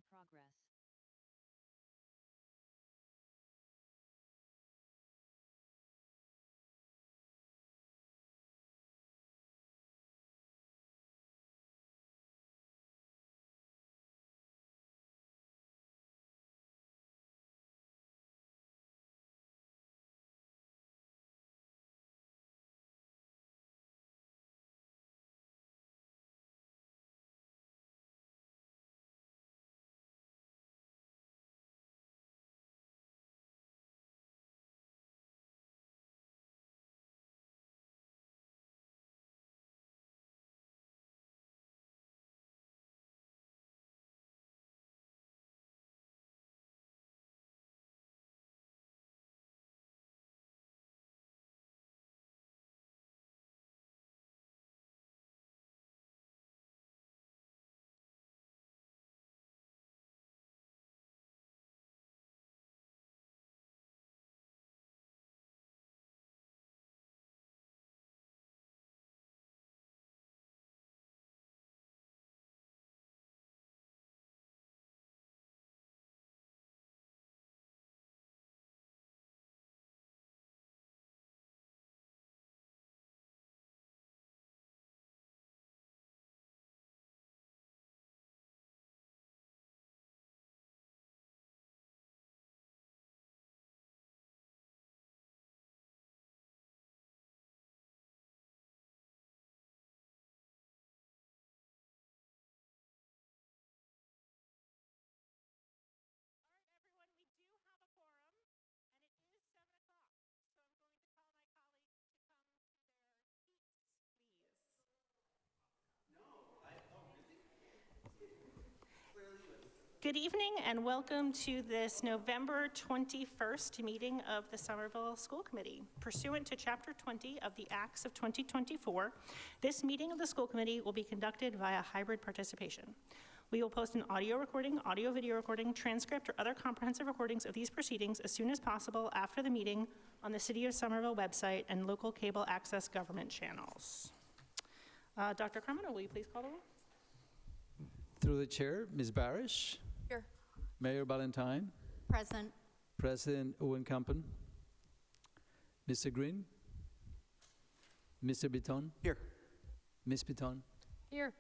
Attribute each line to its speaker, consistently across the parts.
Speaker 1: in progress.
Speaker 2: Good evening and welcome to this November 21st meeting of the Somerville School Committee. Pursuant to Chapter 20 of the Acts of 2024, this meeting of the school committee will be conducted via hybrid participation. We will post an audio recording, audio-video recording, transcript, or other comprehensive recordings of these proceedings as soon as possible after the meeting on the City of Somerville website and local cable access government channels. Dr. Cremona, will you please call the roll?
Speaker 3: Through the chair, Ms. Barish.
Speaker 4: Here.
Speaker 3: Mayor Ballantyne.
Speaker 4: Present.
Speaker 3: President Owen Campen. Mr. Green. Mr. Bitton.
Speaker 5: Here.
Speaker 3: Ms. Bitton.
Speaker 4: Here.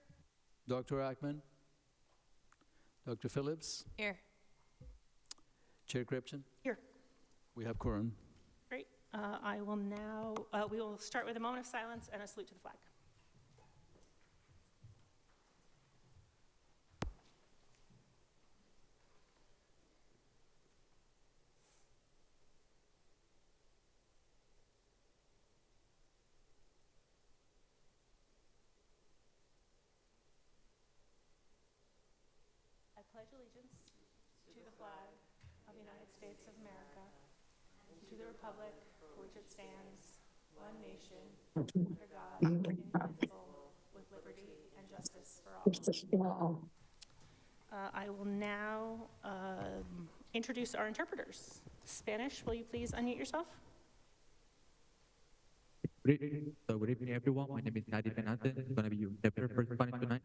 Speaker 3: Dr. Ackman. Dr. Phillips.
Speaker 4: Here.
Speaker 3: Chair Kripchen.
Speaker 2: Here.
Speaker 3: We have quorum.
Speaker 2: Great. We will start with a moment of silence and a salute to the flag. I pledge allegiance to the flag of the United States of America, and to the republic for which it stands, one nation, under God, indivisible, with liberty and justice for all. I will now introduce our interpreters. Spanish, will you please unmute yourself?
Speaker 6: Good evening, everyone. My name is Nadi Penante. I'm going to be your interpreter for Spanish tonight.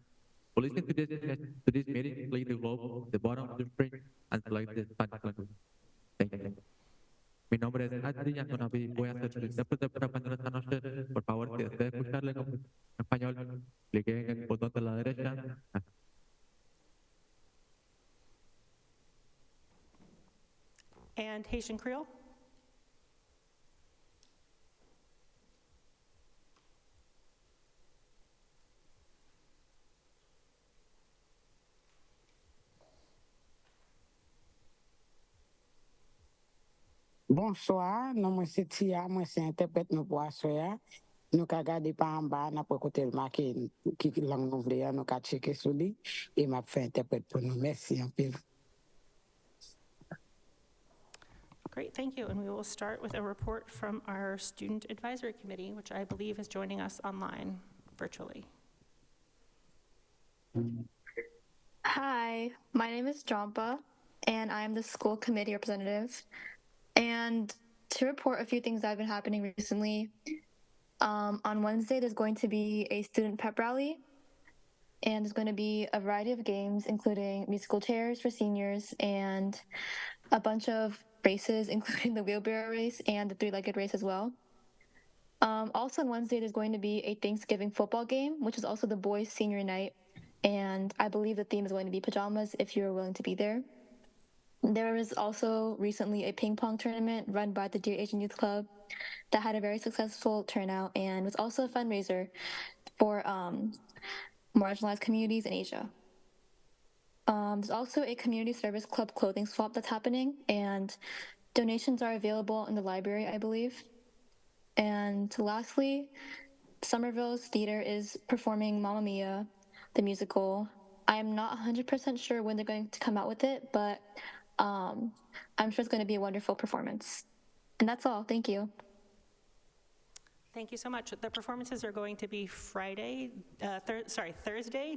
Speaker 6: To listen to this meeting, click the globe at the bottom of the screen and select the Spanish language. Thank you. Mi nombre es Nadi, voy a ser su intérprete para español esta noche. Por favor, si desea escucharle en español, clique en el botón de la derecha.
Speaker 2: And Haitian Creole?
Speaker 7: Bonsoir, non moi c'est Tia, moi c'est interprète nous pour assoya. Nous ka gade pa en bas, n'a pas côté le marqué qui langue nous vle, nous ka checker sur lui et m'a fait interprète pour nous. Merci un peu.
Speaker 2: Great, thank you. And we will start with a report from our Student Advisory Committee, which I believe is joining us online virtually.
Speaker 8: Hi, my name is Jampa, and I am the school committee representative. And to report a few things that have been happening recently, on Wednesday there's going to be a student pep rally, and there's going to be a variety of games, including musical chairs for seniors and a bunch of races, including the wheelbarrow race and the three-legged race as well. Also on Wednesday, there's going to be a Thanksgiving football game, which is also the boys' senior night, and I believe the theme is going to be pajamas if you're willing to be there. There was also recently a ping pong tournament run by the Dear Asian Youth Club that had a very successful turnout and was also a fundraiser for marginalized communities in Asia. There's also a community service club clothing swap that's happening, and donations are available in the library, I believe. And lastly, Somerville's theater is performing Mamma Mia, the musical. I am not 100% sure when they're going to come out with it, but I'm sure it's going to be a wonderful performance. And that's all. Thank you.
Speaker 2: Thank you so much. The performances are going to be Thursday,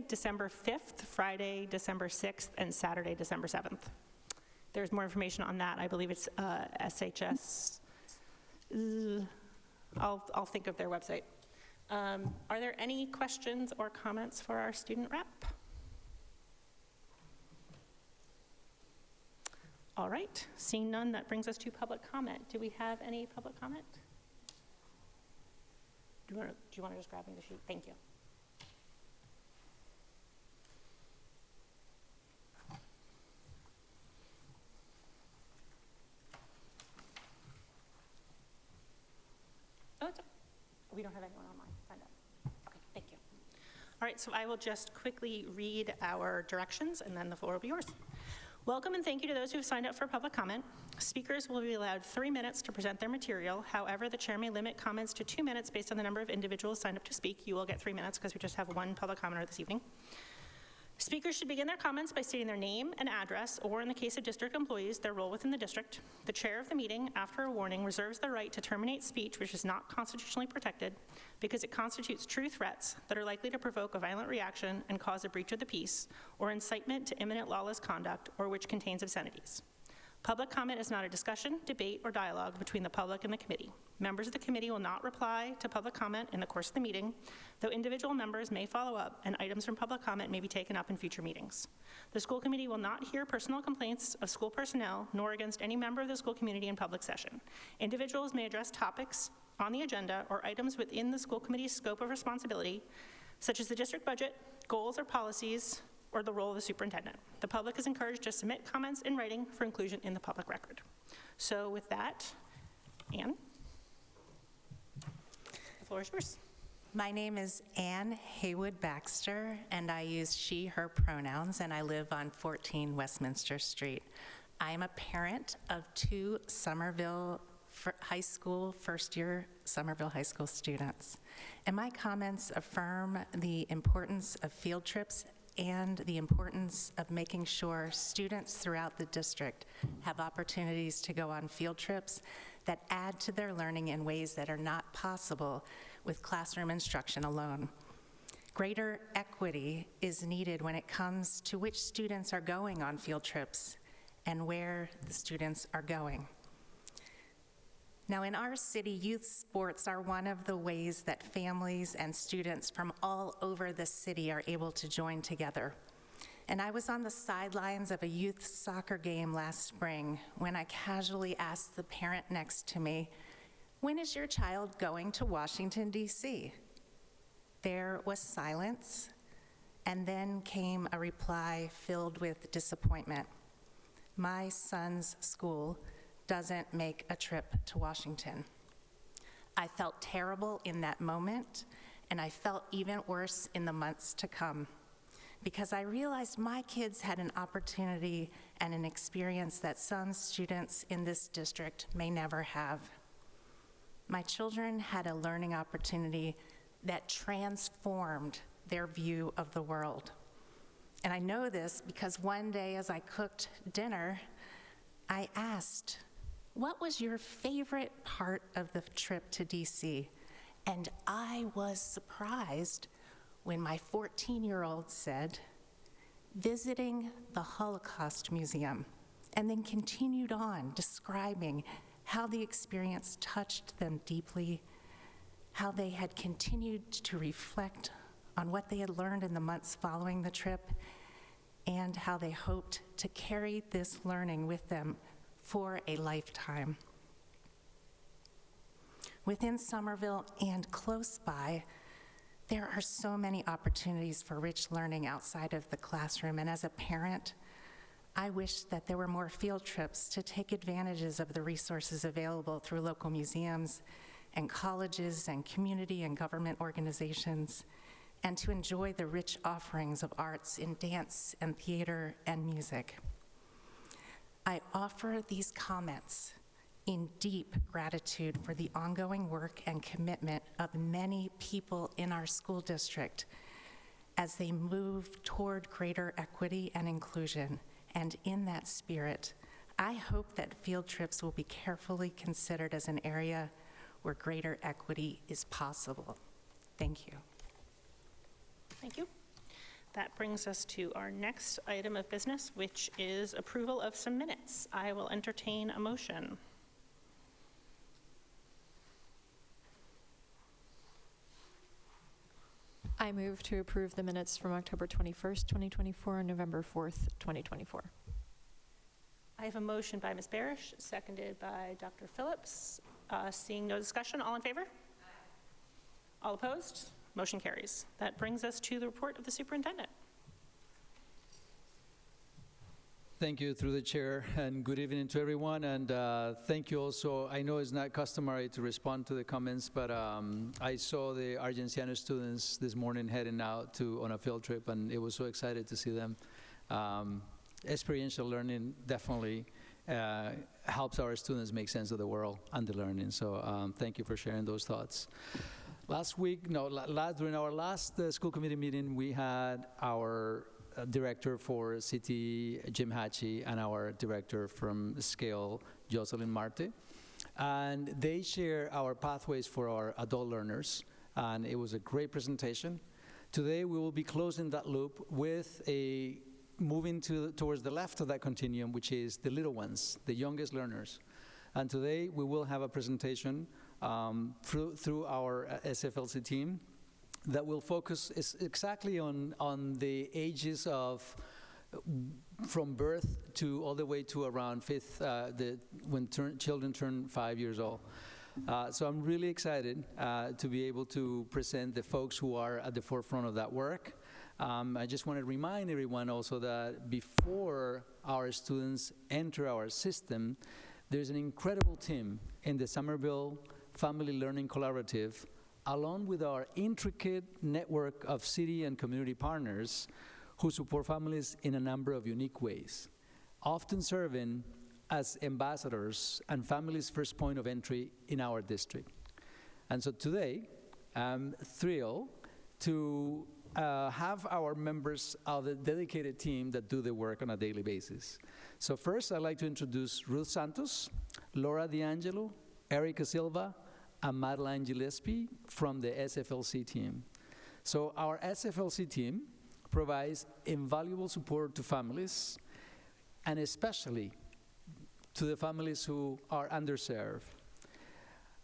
Speaker 2: December 5th, Friday, December 6th, and Saturday, December 7th. There's more information on that. I believe it's SHS. I'll think of their website. Are there any questions or comments for our student rep? All right, seeing none, that brings us to public comment. Do we have any public comment? Do you want to just grab me the sheet? Thank you. Oh, it's okay. We don't have anyone online signed up. Okay, thank you. All right, so I will just quickly read our directions and then the floor will be yours. Welcome and thank you to those who have signed up for public comment. Speakers will be allowed 3 minutes to present their material. However, the chair may limit comments to 2 minutes based on the number of individuals signed up to speak. You will get 3 minutes because we just have one public commenter this evening. Speakers should begin their comments by stating their name and address, or in the case of district employees, their role within the district. The chair of the meeting, after a warning, reserves the right to terminate speech which is not constitutionally protected because it constitutes true threats that are likely to provoke a violent reaction and cause a breach of the peace, or incitement to imminent lawless conduct, or which contains obscenities. Public comment is not a discussion, debate, or dialogue between the public and the committee. Members of the committee will not reply to public comment in the course of the meeting, though individual members may follow up and items from public comment may be taken up in future meetings. The school committee will not hear personal complaints of school personnel nor against any member of the school community in public session. Individuals may address topics on the agenda or items within the school committee's scope of responsibility, such as the district budget, goals or policies, or the role of the superintendent. The public is encouraged to submit comments in writing for inclusion in the public record. So with that, Anne, the floor is yours.
Speaker 1: My name is Anne Haywood Baxter, and I use she, her pronouns, and I live on 14 Westminster Street. I am a parent of 2 Somerville High School, first-year Somerville High School students. And my comments affirm the importance of field trips and the importance of making sure students throughout the district have opportunities to go on field trips that add to their learning in ways that are not possible with classroom instruction alone. Greater equity is needed when it comes to which students are going on field trips and where the students are going. Now, in our city, youth sports are one of the ways that families and students from all over the city are able to join together. And I was on the sidelines of a youth soccer game last spring when I casually asked the parent next to me, "When is your child going to Washington, D.C.?" There was silence, and then came a reply filled with disappointment. "My son's school doesn't make a trip to Washington." I felt terrible in that moment, and I felt even worse in the months to come, because I realized my kids had an opportunity and an experience that some students in this district may never have. My children had a learning opportunity that transformed their view of the world. And I know this because one day as I cooked dinner, I asked, "What was your favorite part of the trip to DC?" And I was surprised when my 14-year-old said, "Visiting the Holocaust Museum," and then continued on describing how the experience touched them deeply, how they had continued to reflect on what they had learned in the months following the trip and how they hoped to carry this learning with them for a lifetime. Within Somerville and close by, there are so many opportunities for rich learning outside of the classroom, and as a parent, I wish that there were more field trips to take advantages of the resources available through local museums and colleges and community and government organizations, and to enjoy the rich offerings of arts in dance and theater and music. I offer these comments in deep gratitude for the ongoing work and commitment of many people in our school district as they move toward greater equity and inclusion. And in that spirit, I hope that field trips will be carefully considered as an area where greater equity is possible. Thank you.
Speaker 2: Thank you. That brings us to our next item of business, which is approval of some minutes. I will entertain a motion.
Speaker 4: I move to approve the minutes from October 21st, 2024, and November 4th, 2024.
Speaker 2: I have a motion by Ms. Barish, seconded by Dr. Phillips. Seeing no discussion, all in favor? Aye. All opposed? Motion carries. That brings us to the report of the superintendent.
Speaker 3: Thank you through the chair, and good evening to everyone. And thank you also. I know it's not customary to respond to the comments, but I saw the Argentiano students this morning heading out on a field trip, and it was so excited to see them. Experiential learning definitely helps our students make sense of the world and the learning. So thank you for sharing those thoughts. During our last school committee meeting, we had our director for CT, Jim Hatchie, and our director from Scale, Jocelyn Marte. And they share our pathways for our adult learners, and it was a great presentation. Today, we will be closing that loop with moving towards the left of that continuum, which is the little ones, the youngest learners. And today, we will have a presentation through our SFLC team that will focus exactly on the ages of from birth to all the way to around when children turn 5 years old. So I'm really excited to be able to present the folks who are at the forefront of that work. I just want to remind everyone also that before our students enter our system, there's an incredible team in the Somerville Family Learning Collaborative, along with our intricate network of city and community partners who support families in a number of unique ways, often serving as ambassadors and families' first point of entry in our district. And so today, I'm thrilled to have our members of the dedicated team that do the work on a daily basis. So first, I'd like to introduce Ruth Santos, Laura D'Angelo, Erica Silva, and Madeline Gillespie from the SFLC team. So our SFLC team provides invaluable support to families, and especially to the families who are underserved.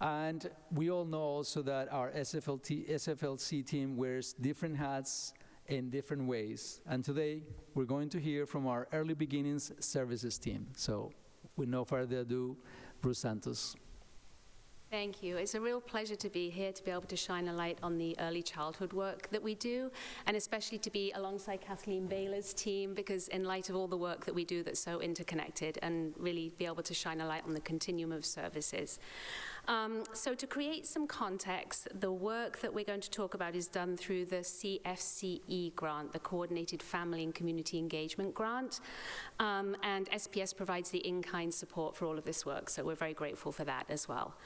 Speaker 3: And we all know also that our SFLC team wears different hats in different ways. And today, we're going to hear from our Early Beginnings Services team. So with no further ado, Bruce Santos.
Speaker 5: Thank you. It's a real pleasure to be here, to be able to shine a light on the early childhood work that we do, and especially to be alongside Kathleen Baylor's team, because in light of all the work that we do that's so interconnected, and really be able to shine a light on the continuum of services. So to create some context, the work that we're going to talk about is done through the CFCE grant, the Coordinated Family and Community Engagement Grant, and SPS provides the in-kind support for all of this work, so we're very grateful for that as well.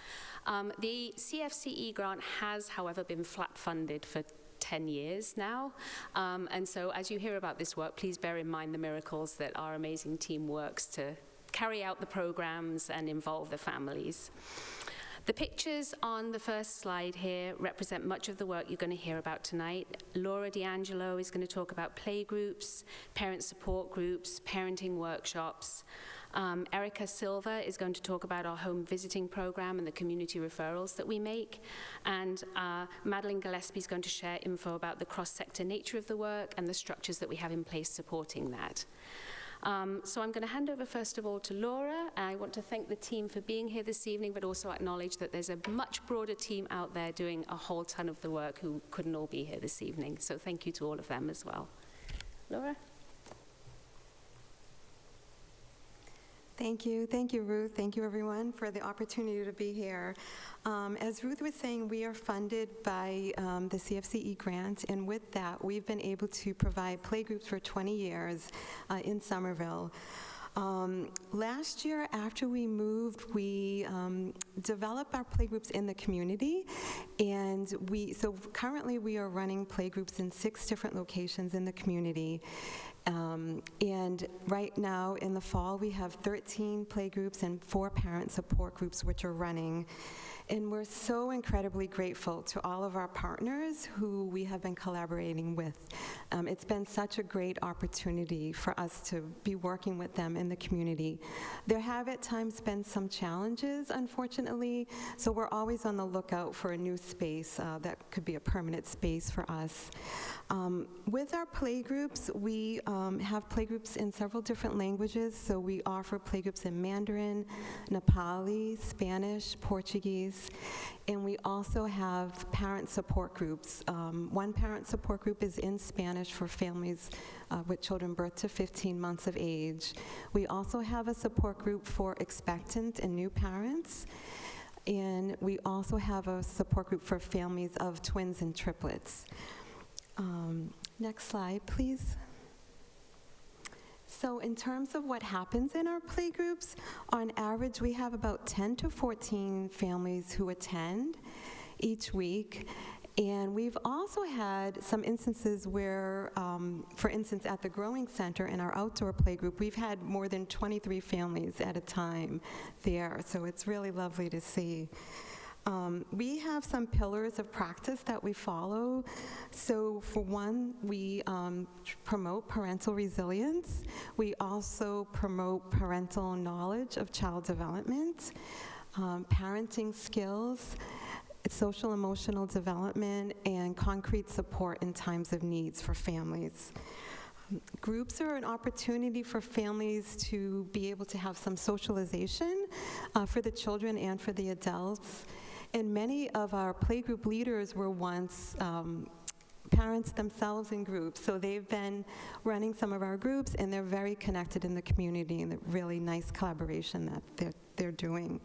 Speaker 5: The CFCE grant has, however, been flat funded for 10 years now, and so as you hear about this work, please bear in mind the miracles that our amazing team works to carry out the programs and involve the families. The pictures on the first slide here represent much of the work you're going to hear about tonight. Laura D'Angelo is going to talk about playgroups, parent support groups, parenting workshops. Erica Silva is going to talk about our home visiting program and the community referrals that we make. And Madeline Gillespie is going to share info about the cross-sector nature of the work and the structures that we have in place supporting that. So I'm going to hand over first of all to Laura. I want to thank the team for being here this evening, but also acknowledge that there's a much broader team out there doing a whole ton of the work who couldn't all be here this evening. So thank you to all of them as well. Laura?
Speaker 9: Thank you, Ruth. Thank you, everyone, for the opportunity to be here. As Ruth was saying, we are funded by the CFCE grant, and with that, we've been able to provide playgroups for 20 years in Somerville. Last year, after we moved, we developed our playgroups in the community, and so currently we are running playgroups in 6 different locations in the community. And right now, in the fall, we have 13 playgroups and 4 parent support groups which are running. And we're so incredibly grateful to all of our partners who we have been collaborating with. It's been such a great opportunity for us to be working with them in the community. There have at times been some challenges, unfortunately, so we're always on the lookout for a new space that could be a permanent space for us. With our playgroups, we have playgroups in several different languages, so we offer playgroups in Mandarin, Nepali, Spanish, Portuguese, and we also have parent support groups. One parent support group is in Spanish for families with children birth to 15 months of age. We also have a support group for expectant and new parents, and we also have a support group for families of twins and triplets. Next slide, please. So in terms of what happens in our playgroups, on average, we have about 10 to 14 families who attend each week. And we've also had some instances where, for instance, at the Growing Center in our outdoor playgroup, we've had more than 23 families at a time there. So it's really lovely to see. We have some pillars of practice that we follow. So for one, we promote parental resilience. We also promote parental knowledge of child development, parenting skills, social emotional development, and concrete support in times of needs for families. Groups are an opportunity for families to be able to have some socialization for the children and for the adults. And many of our playgroup leaders were once parents themselves in groups, so they've been running some of our groups, and they're very connected in the community, and a really nice collaboration that they're doing.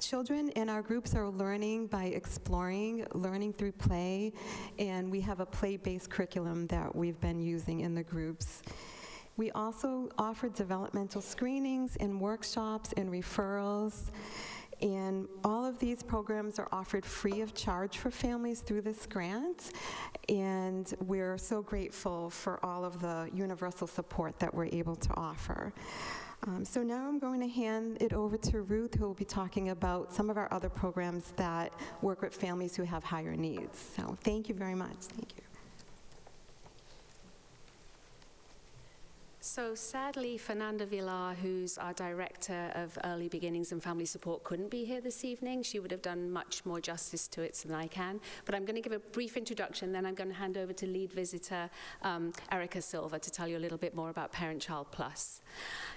Speaker 9: Children in our groups are learning by exploring, learning through play, and we have a play-based curriculum that we've been using in the groups. We also offer developmental screenings and workshops and referrals. And all of these programs are offered free of charge for families through this grant. And we're so grateful for all of the universal support that we're able to offer. So now I'm going to hand it over to Ruth, who will be talking about some of our other programs that work with families who have higher needs. So thank you very much. Thank you.
Speaker 5: So sadly, Fernanda Villar, who's our Director of Early Beginnings and Family Support, couldn't be here this evening. She would have done much more justice to it than I can. But I'm going to give a brief introduction, then I'm going to hand over to lead visitor Erica Silva to tell you a little bit more about Parent Child Plus.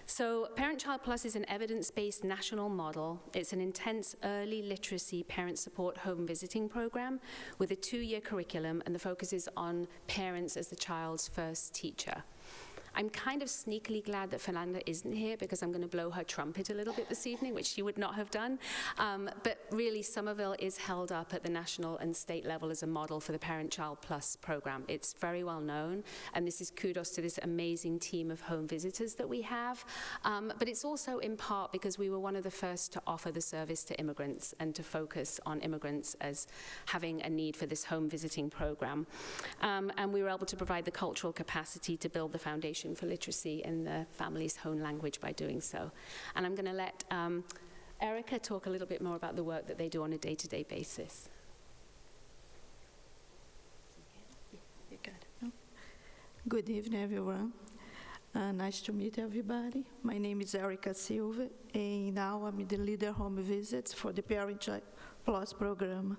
Speaker 5: So Parent Child Plus is an evidence-based national model. It's an intense early literacy parent support home visiting program with a 2-year curriculum, and the focus is on parents as the child's first teacher. I'm kind of sneakily glad that Fernanda isn't here because I'm going to blow her trumpet a little bit this evening, which she would not have done. But really, Somerville is held up at the national and state level as a model for the Parent Child Plus program. It's very well known, and this is kudos to this amazing team of home visitors that we have. But it's also in part because we were one of the first to offer the service to immigrants and to focus on immigrants as having a need for this home visiting program. And we were able to provide the cultural capacity to build the foundation for literacy in the family's own language by doing so. And I'm going to let Erica talk a little bit more about the work that they do on a day-to-day basis.
Speaker 10: You're good. Good evening, everyone. Nice to meet everybody. My name is Erica Silva, and now I'm the leader home visits for the Parent Child Plus program.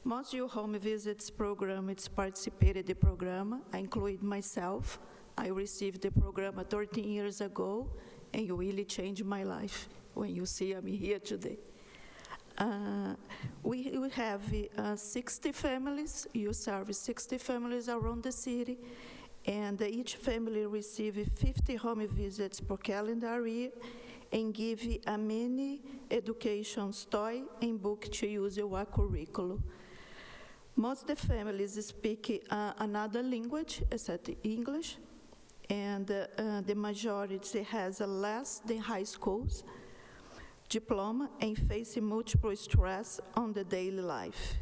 Speaker 10: Most your home visits program, it's participated the program. I include myself. I received the program 13 years ago, and you really changed my life when you see I'm here today. We have 60 families. You serve 60 families around the city, and each family receives 50 home visits per calendar year and give a mini education toy and book to use your curriculum. Most of the families speak another language except English, and the majority has less than high school's diploma and face multiple stress on the daily life.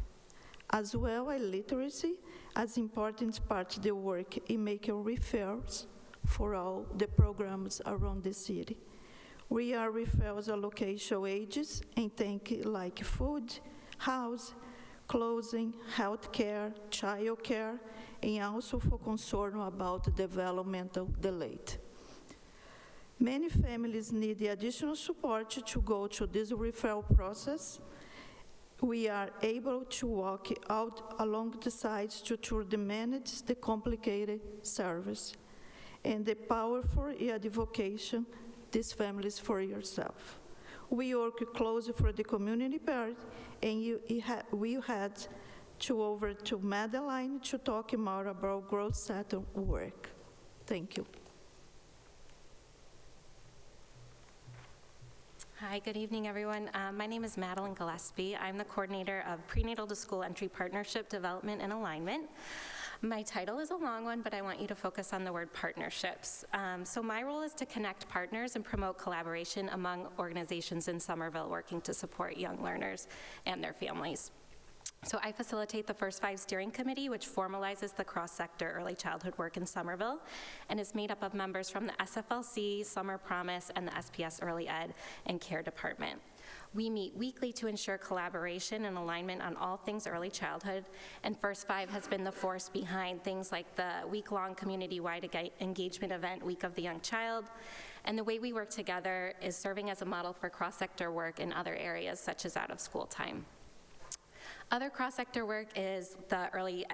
Speaker 10: As well as literacy, as important part of the work in making referrals for all the programs around the city. We are referrals allocation ages and think like food, house, clothing, healthcare, childcare, and also for concern about developmental delay. Many families need the additional support to go through this referral process. We are able to walk out along the sides to manage the complicated service and the powerful advocation these families for yourself. We work closely for the community part, and we had to over to Madeline to talk more about growth center work. Thank you.
Speaker 11: Hi, good evening, everyone. My name is Madeline Gillespie. I'm the coordinator of Prenatal to School Entry Partnership Development and Alignment. My title is a long one, but I want you to focus on the word partnerships. So my role is to connect partners and promote collaboration among organizations in Somerville working to support young learners and their families. So I facilitate the First Five Steering Committee, which formalizes the cross-sector early childhood work in Somerville, and is made up of members from the SFLC, Summer Promise, and the SPS Early Ed and Care Department. We meet weekly to ensure collaboration and alignment on all things early childhood, and First Five has been the force behind things like the week-long community-wide engagement event, Week of the Young Child, and the way we work together is serving as a model for cross-sector work in other areas, such as out-of-school time. Other cross-sector work is the Early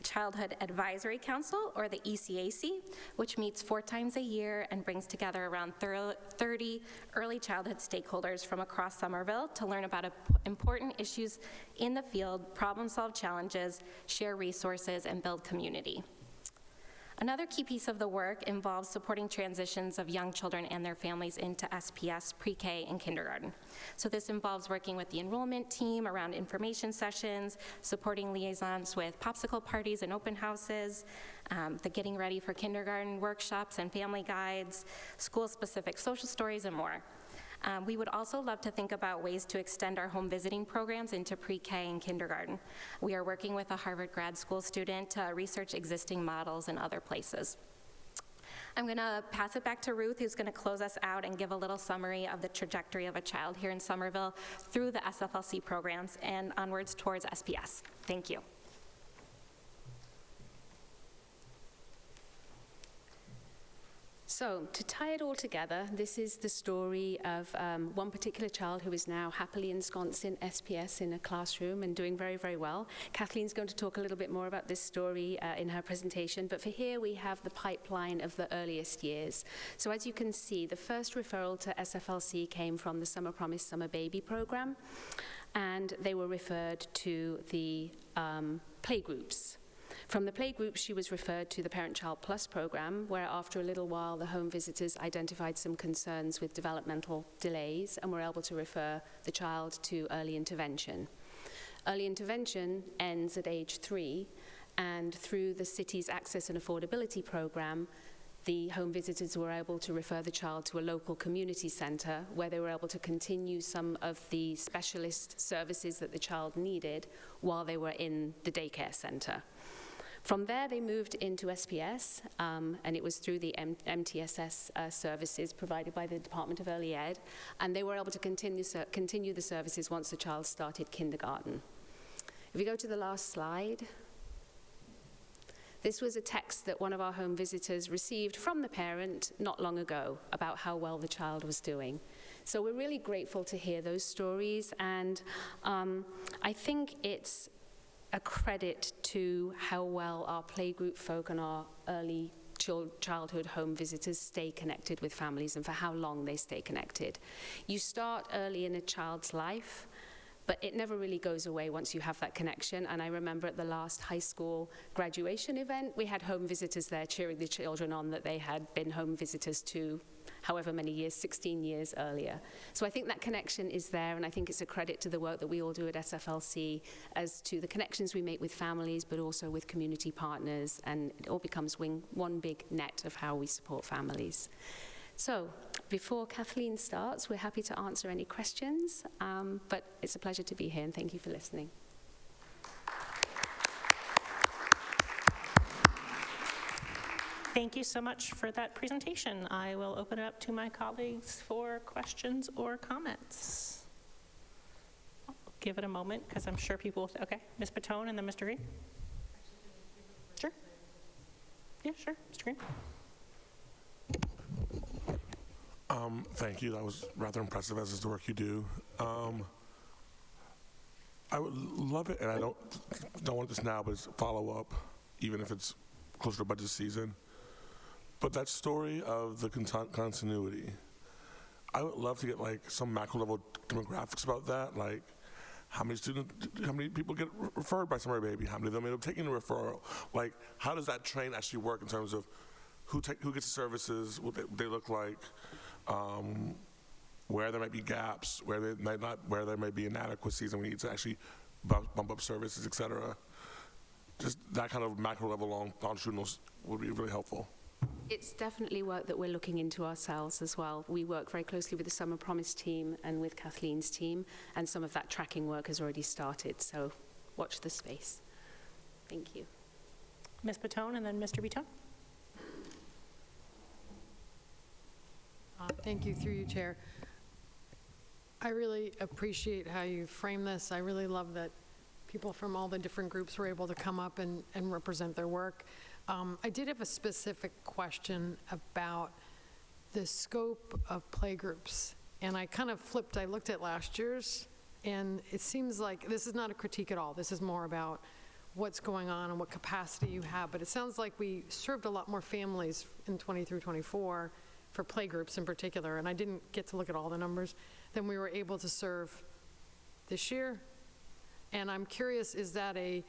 Speaker 11: Childhood Advisory Council, or the ECAC, which meets 4 times a year and brings together around 30 early childhood stakeholders from across Somerville to learn about important issues in the field, problem-solve challenges, share resources, and build community. Another key piece of the work involves supporting transitions of young children and their families into SPS, pre-K, and kindergarten. So this involves working with the enrollment team around information sessions, supporting liaisons with popsicle parties and open houses, the getting ready for kindergarten workshops and family guides, school-specific social stories, and more. We would also love to think about ways to extend our home visiting programs into pre-K and kindergarten. We are working with a Harvard grad school student to research existing models in other places. I'm going to pass it back to Ruth, who's going to close us out and give a little summary of the trajectory of a child here in Somerville through the SFLC programs and onwards towards SPS. Thank you.
Speaker 5: So, to tie it all together, this is the story of one particular child who is now happily ensconced in SPS in a classroom and doing very, very well. Kathleen's going to talk a little bit more about this story in her presentation, but for here we have the pipeline of the earliest years. So as you can see, the first referral to SFLC came from the Summer Promise Summer Baby program, and they were referred to the playgroups. From the playgroup, she was referred to the Parent Child Plus program, where after a little while, the home visitors identified some concerns with developmental delays and were able to refer the child to early intervention. Early intervention ends at age 3, and through the city's Access and Affordability program, the home visitors were able to refer the child to a local community center where they were able to continue some of the specialist services that the child needed while they were in the daycare center. From there, they moved into SPS, and it was through the MTSS services provided by the Department of Early Ed, and they were able to continue the services once the child started kindergarten. If you go to the last slide, This was a text that one of our home visitors received from the parent not long ago about how well the child was doing. So we're really grateful to hear those stories, and I think it's a credit to how well our playgroup folk and our early childhood home visitors stay connected with families and for how long they stay connected. You start early in a child's life, but it never really goes away once you have that connection. And I remember at the last high school graduation event, we had home visitors there cheering the children on that they had been home visitors to however many years, 16 years earlier. So I think that connection is there, and I think it's a credit to the work that we all do at SFLC as to the connections we make with families, but also with community partners, and it all becomes one big net of how we support families. So before Kathleen starts, we're happy to answer any questions, but it's a pleasure to be here, and thank you for listening.
Speaker 2: Thank you so much for that presentation. I will open it up to my colleagues for questions or comments. I'll give it a moment because I'm sure people will, okay, Ms. Patone and then Mr. Green. Sure. Yeah, sure, Mr. Green.
Speaker 12: Thank you. That was rather impressive, as is the work you do. I would love it, and I don't want this now, but it's a follow-up, even if it's closer to budget season. But that story of the continuity, I would love to get like some macro level demographics about that, like how many people get referred by Summer Baby, how many of them end up taking the referral, like how does that train actually work in terms of who gets the services, what they look like, where there might be gaps, where there might be inadequacies, and we need to actually bump up services, et cetera. Just that kind of macro level longitudinal would be really helpful.
Speaker 5: It's definitely work that we're looking into ourselves as well. We work very closely with the Summer Promise team and with Kathleen's team, and some of that tracking work has already started, so watch the space. Thank you.
Speaker 2: Ms. Patone and then Mr. Bitton.
Speaker 13: Thank you, through you, Chair. I really appreciate how you frame this. I really love that people from all the different groups were able to come up and represent their work. I did have a specific question about the scope of playgroups, and I kind of flipped. I looked at last year's, and it seems like this is not a critique at all. This is more about what's going on and what capacity you have, but it sounds like we served a lot more families in 20 through 24 for playgroups in particular, and I didn't get to look at all the numbers, than we were able to serve this year. And I'm curious, is that a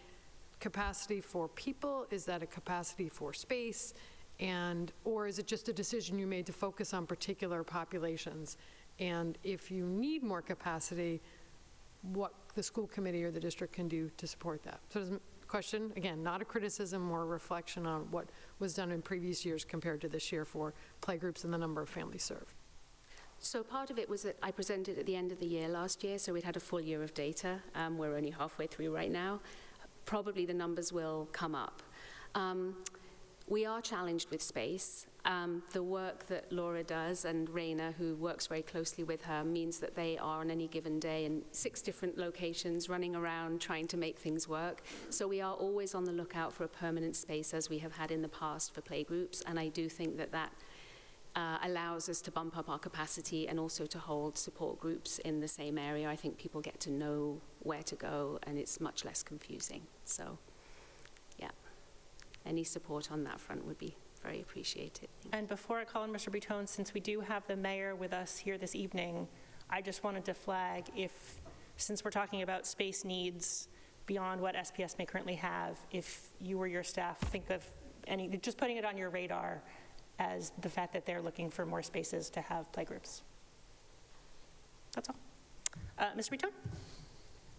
Speaker 13: capacity for people? Is that a capacity for space? Or is it just a decision you made to focus on particular populations? And if you need more capacity, what the school committee or the district can do to support that? So the question, again, not a criticism or a reflection on what was done in previous years compared to this year for playgroups and the number of families served.
Speaker 5: So part of it was that I presented at the end of the year last year, so we'd had a full year of data. We're only halfway through right now. Probably the numbers will come up. We are challenged with space. The work that Laura does and Raina, who works very closely with her, means that they are on any given day in 6 different locations running around trying to make things work. So we are always on the lookout for a permanent space, as we have had in the past for playgroups, and I do think that allows us to bump up our capacity and also to hold support groups in the same area. I think people get to know where to go, and it's much less confusing. So, yeah, any support on that front would be very appreciated.
Speaker 2: And before I call on Mr. Bitton, since we do have the mayor with us here this evening, I just wanted to flag since we're talking about space needs beyond what SPS may currently have, if you or your staff think of just putting it on your radar as the fact that they're looking for more spaces to have playgroups. That's all. Mr. Bitton?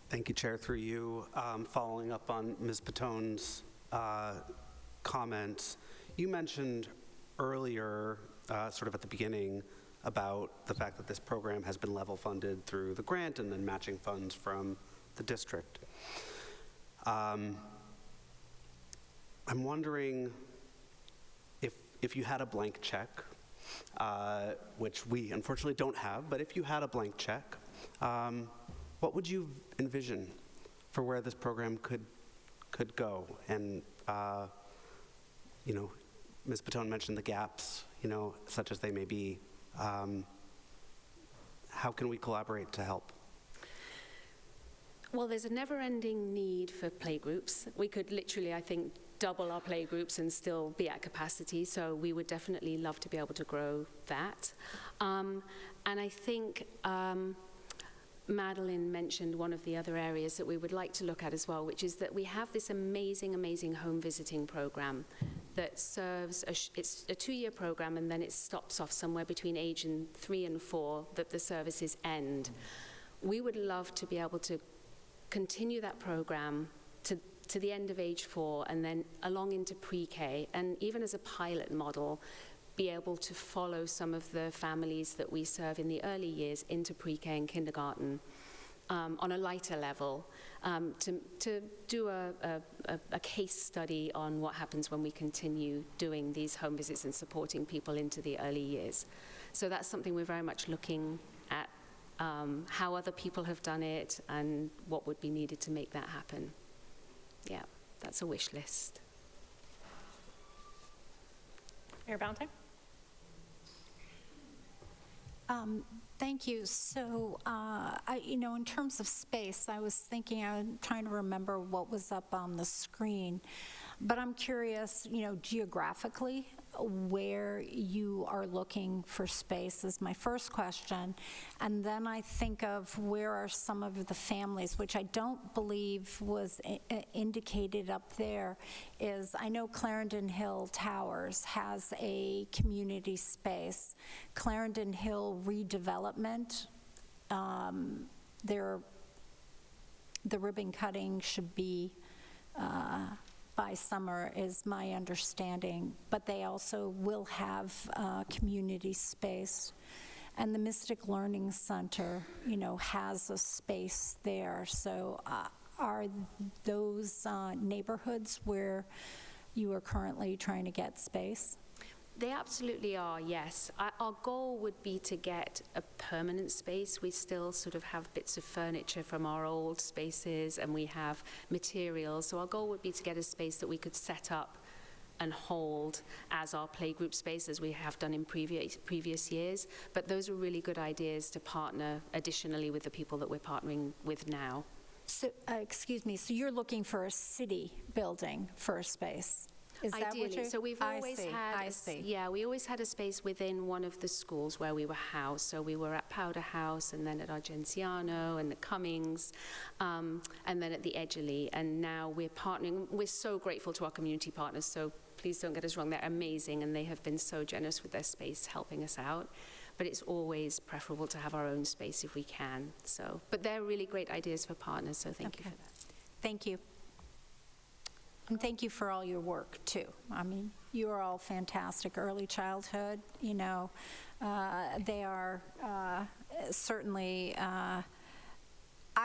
Speaker 14: Thank you, Chair. Through you, following up on Ms. Patone's comments, you mentioned earlier, sort of at the beginning, about the fact that this program has been level funded through the grant and then matching funds from the district. I'm wondering if you had a blank check, which we unfortunately don't have, but if you had a blank check, what would you envision for where this program could go? And Ms. Patone mentioned the gaps, such as they may be. How can we collaborate to help?
Speaker 5: Well, there's a never-ending need for playgroups. We could literally, I think, double our playgroups and still be at capacity, so we would definitely love to be able to grow that. And I think Madeline mentioned one of the other areas that we would like to look at as well, which is that we have this amazing, amazing home visiting program that serves, it's a 2-year program, and then it stops off somewhere between age 3 and 4 that the services end. We would love to be able to continue that program to the end of age 4 and then along into pre-K, and even as a pilot model, be able to follow some of the families that we serve in the early years into pre-K and kindergarten on a lighter level, to do a case study on what happens when we continue doing these home visits and supporting people into the early years. So that's something we're very much looking at, how other people have done it and what would be needed to make that happen. Yeah, that's a wish list.
Speaker 2: Mayor Valentine?
Speaker 15: Thank you. So, in terms of space, I was trying to remember what was up on the screen, but I'm curious, geographically, where you are looking for space is my first question. And then I think of where are some of the families, which I don't believe was indicated up there, is I know Clarendon Hill Towers has a community space. Clarendon Hill redevelopment, the ribbon cutting should be by summer is my understanding, but they also will have community space. And the Mystic Learning Center, has a space there. So are those neighborhoods where you are currently trying to get space?
Speaker 5: They absolutely are, yes. Our goal would be to get a permanent space. We still sort of have bits of furniture from our old spaces, and we have materials. So our goal would be to get a space that we could set up and hold as our playgroup space, as we have done in previous years. But those are really good ideas to partner additionally with the people that we're partnering with now.
Speaker 15: So, excuse me, so you're looking for a city building for a space? Is that
Speaker 5: Ideally,
Speaker 15: what you're...
Speaker 5: so we've always
Speaker 15: I see.
Speaker 5: Yeah, we always had a space within one of the schools where we were housed. So we were at Powder House, and then at Argenziano and the Cummings, and then at the Edgerly. And now we're partnering. We're so grateful to our community partners. So please don't get us wrong; they're amazing, and they have been so generous with their space, helping us out. But it's always preferable to have our own space if we can. So, but they're really great ideas for partners. So thank you for that.
Speaker 15: Thank you. And thank you for all your work, too. I mean, you are all fantastic. Early childhood, they are certainly, I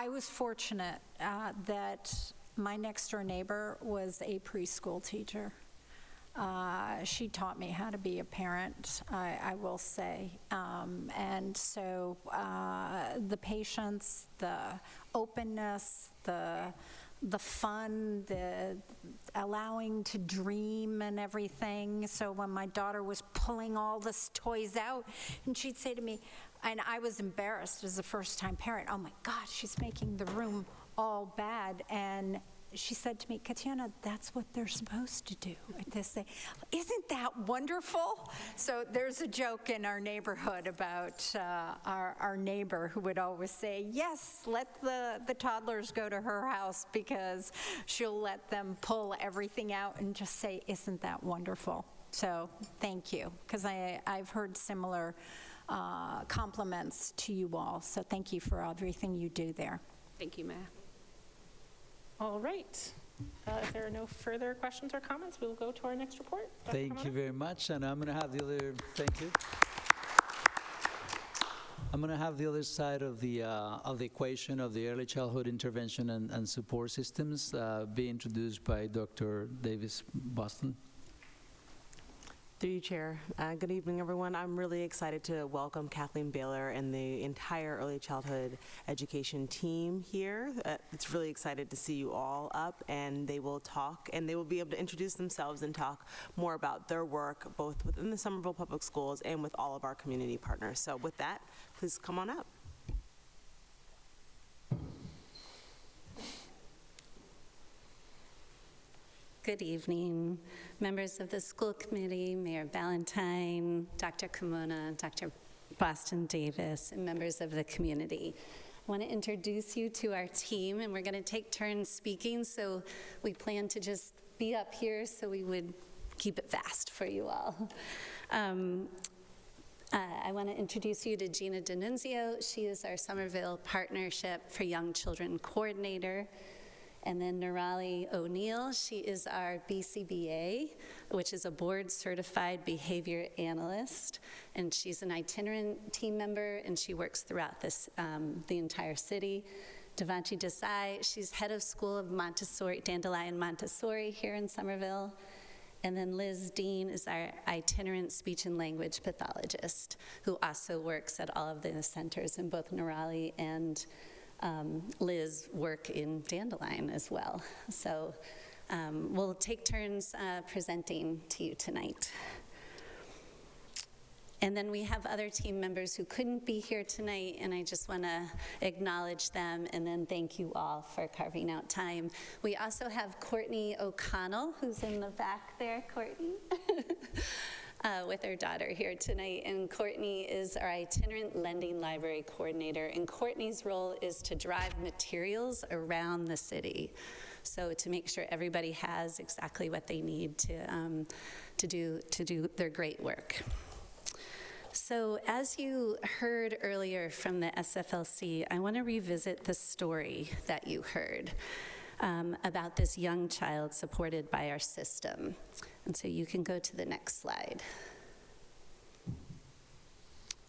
Speaker 15: was fortunate that my next door neighbor was a preschool teacher. She taught me how to be a parent, I will say. And so the patience, the openness, the fun, the allowing to dream and everything. So when my daughter was pulling all the toys out, and she'd say to me, and I was embarrassed as a first-time parent, oh my God, she's making the room all bad. And she said to me, Katiana, that's what they're supposed to do. They say, isn't that wonderful? So there's a joke in our neighborhood about our neighbor who would always say, yes, let the toddlers go to her house because she'll let them pull everything out and just say, isn't that wonderful? So thank you, because I've heard similar compliments to you all. So thank you for everything you do there.
Speaker 5: Thank you, Mayor.
Speaker 2: All right. If there are no further questions or comments, we'll go to our next report. Dr.
Speaker 3: Thank you
Speaker 2: Carmona?
Speaker 3: very much, and I'm going to have the other, thank you. I'm going to have the other side of the equation of the early childhood intervention and support systems be introduced by Dr. Davis Boston.
Speaker 16: Through you, Chair. Good evening, everyone. I'm really excited to welcome Kathleen Baylor and the entire early childhood education team here. It's really excited to see you all up, and they will talk, and they will be able to introduce themselves and talk more about their work, both within the Somerville Public Schools and with all of our community partners. So with that, please come on up.
Speaker 17: Good evening, members of the school committee, Mayor Ballantyne, Dr. Kimona, Dr. Boston Davis, and members of the community. I want to introduce you to our team, and we're going to take turns speaking, so we plan to just be up here so we would keep it fast for you all. I want to introduce you to Gina D'Annunzio. She is our Somerville Partnership for Young Children Coordinator. And then Nirali O'Neill, she is our BCBA, which is a board-certified behavior analyst, and she's an itinerant team member, and she works throughout this, the entire city. Devanshi Desai, she's head of School of Montessori, Dandelion Montessori here in Somerville. And then Liz Dean is our itinerant speech and language pathologist, who also works at all of the centers, and both Nirali and Liz work in Dandelion as well. So we'll take turns presenting to you tonight. And then we have other team members who couldn't be here tonight, and I just want to acknowledge them and then thank you all for carving out time. We also have Courtney O'Connell, who's in the back there, Courtney, with her daughter here tonight. And Courtney is our itinerant lending library coordinator, and Courtney's role is to drive materials around the city. So to make sure everybody has exactly what they need to do their great work. So as you heard earlier from the SFLC, I want to revisit the story that you heard about this young child supported by our system. And so you can go to the next slide.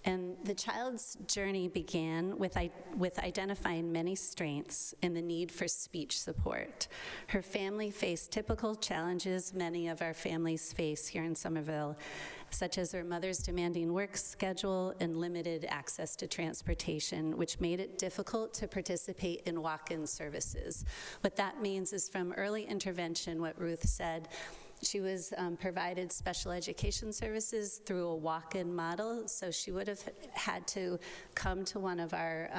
Speaker 17: And the child's journey began with identifying many strengths and the need for speech support. Her family faced typical challenges many of our families face here in Somerville, such as her mother's demanding work schedule and limited access to transportation, which made it difficult to participate in walk-in services. What that means is from early intervention, what Ruth said, she was provided special education services through a walk-in model, so she would have had to come to one of our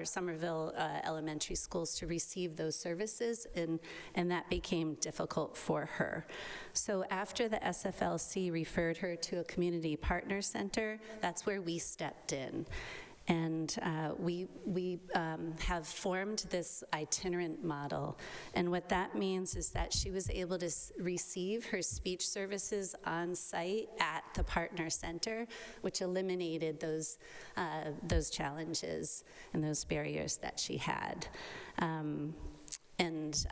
Speaker 17: Somerville elementary schools to receive those services, and that became difficult for her. So after the SFLC referred her to a community partner center, that's where we stepped in. And we have formed this itinerant model. And what that means is that she was able to receive her speech services on site at the partner center, which eliminated those challenges and those barriers that she had. And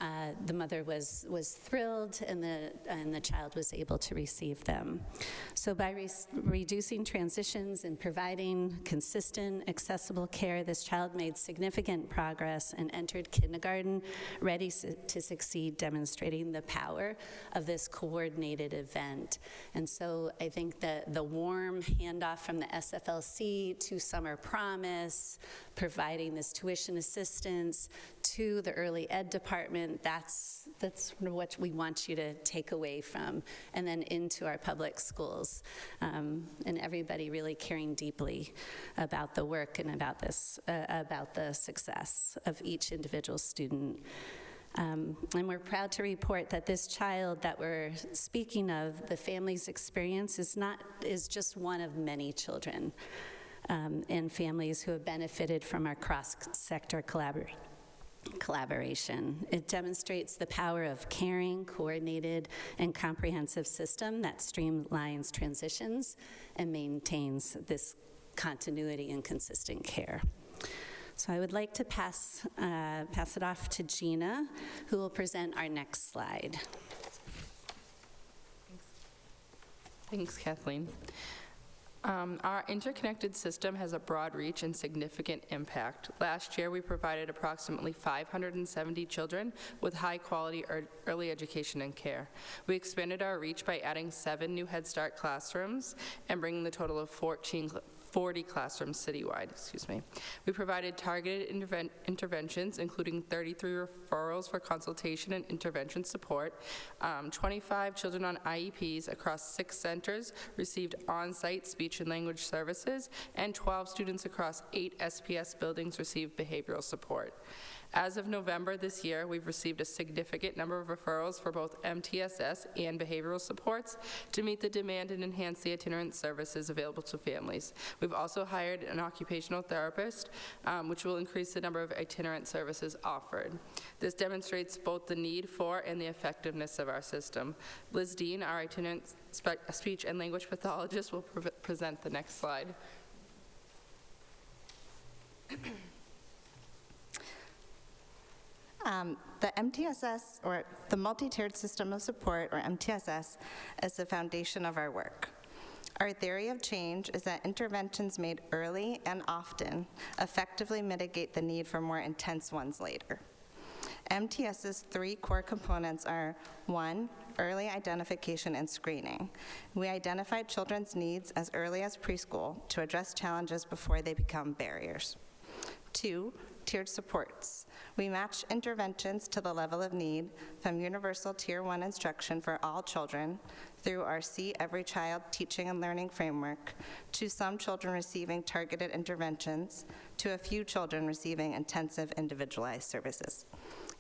Speaker 17: the mother was thrilled, and the child was able to receive them. So by reducing transitions and providing consistent, accessible care, this child made significant progress and entered kindergarten ready to succeed, demonstrating the power of this coordinated event. And so I think that the warm handoff from the SFLC to Summer Promise, providing this tuition assistance to the early ed department, that's what we want you to take away from, and then into our public schools, and everybody really caring deeply about the work and about this, about the success of each individual student. And we're proud to report that this child that we're speaking of, the family's experience, is just one of many children and families who have benefited from our cross-sector collaboration. It demonstrates the power of caring, coordinated, and comprehensive system that streamlines transitions and maintains this continuity and consistent care. So I would like to pass it off to Gina, who will present our next slide.
Speaker 18: Thanks, Kathleen. Our interconnected system has a broad reach and significant impact. Last year, we provided approximately 570 children with high-quality early education and care. We expanded our reach by adding 7 new Head Start classrooms and bringing the total of 40 classrooms citywide. We provided targeted interventions, including 33 referrals for consultation and intervention support. 25 children on IEPs across 6 centers received on-site speech and language services, and 12 students across 8 SPS buildings received behavioral support. As of November this year, we've received a significant number of referrals for both MTSS and behavioral supports to meet the demand and enhance the itinerant services available to families. We've also hired an occupational therapist, which will increase the number of itinerant services offered. This demonstrates both the need for and the effectiveness of our system. Liz Dean, our itinerant speech and language pathologist, will present the next slide.
Speaker 19: The MTSS, or the Multi-Tiered System of Support, or MTSS, is the foundation of our work. Our theory of change is that interventions made early and often effectively mitigate the need for more intense ones later. MTS's 3 core components are: 1, early identification and screening. We identified children's needs as early as preschool to address challenges before they become barriers. 2, tiered supports. We match interventions to the level of need from universal Tier 1 instruction for all children through our See Every Child teaching and learning framework to some children receiving targeted interventions to a few children receiving intensive individualized services.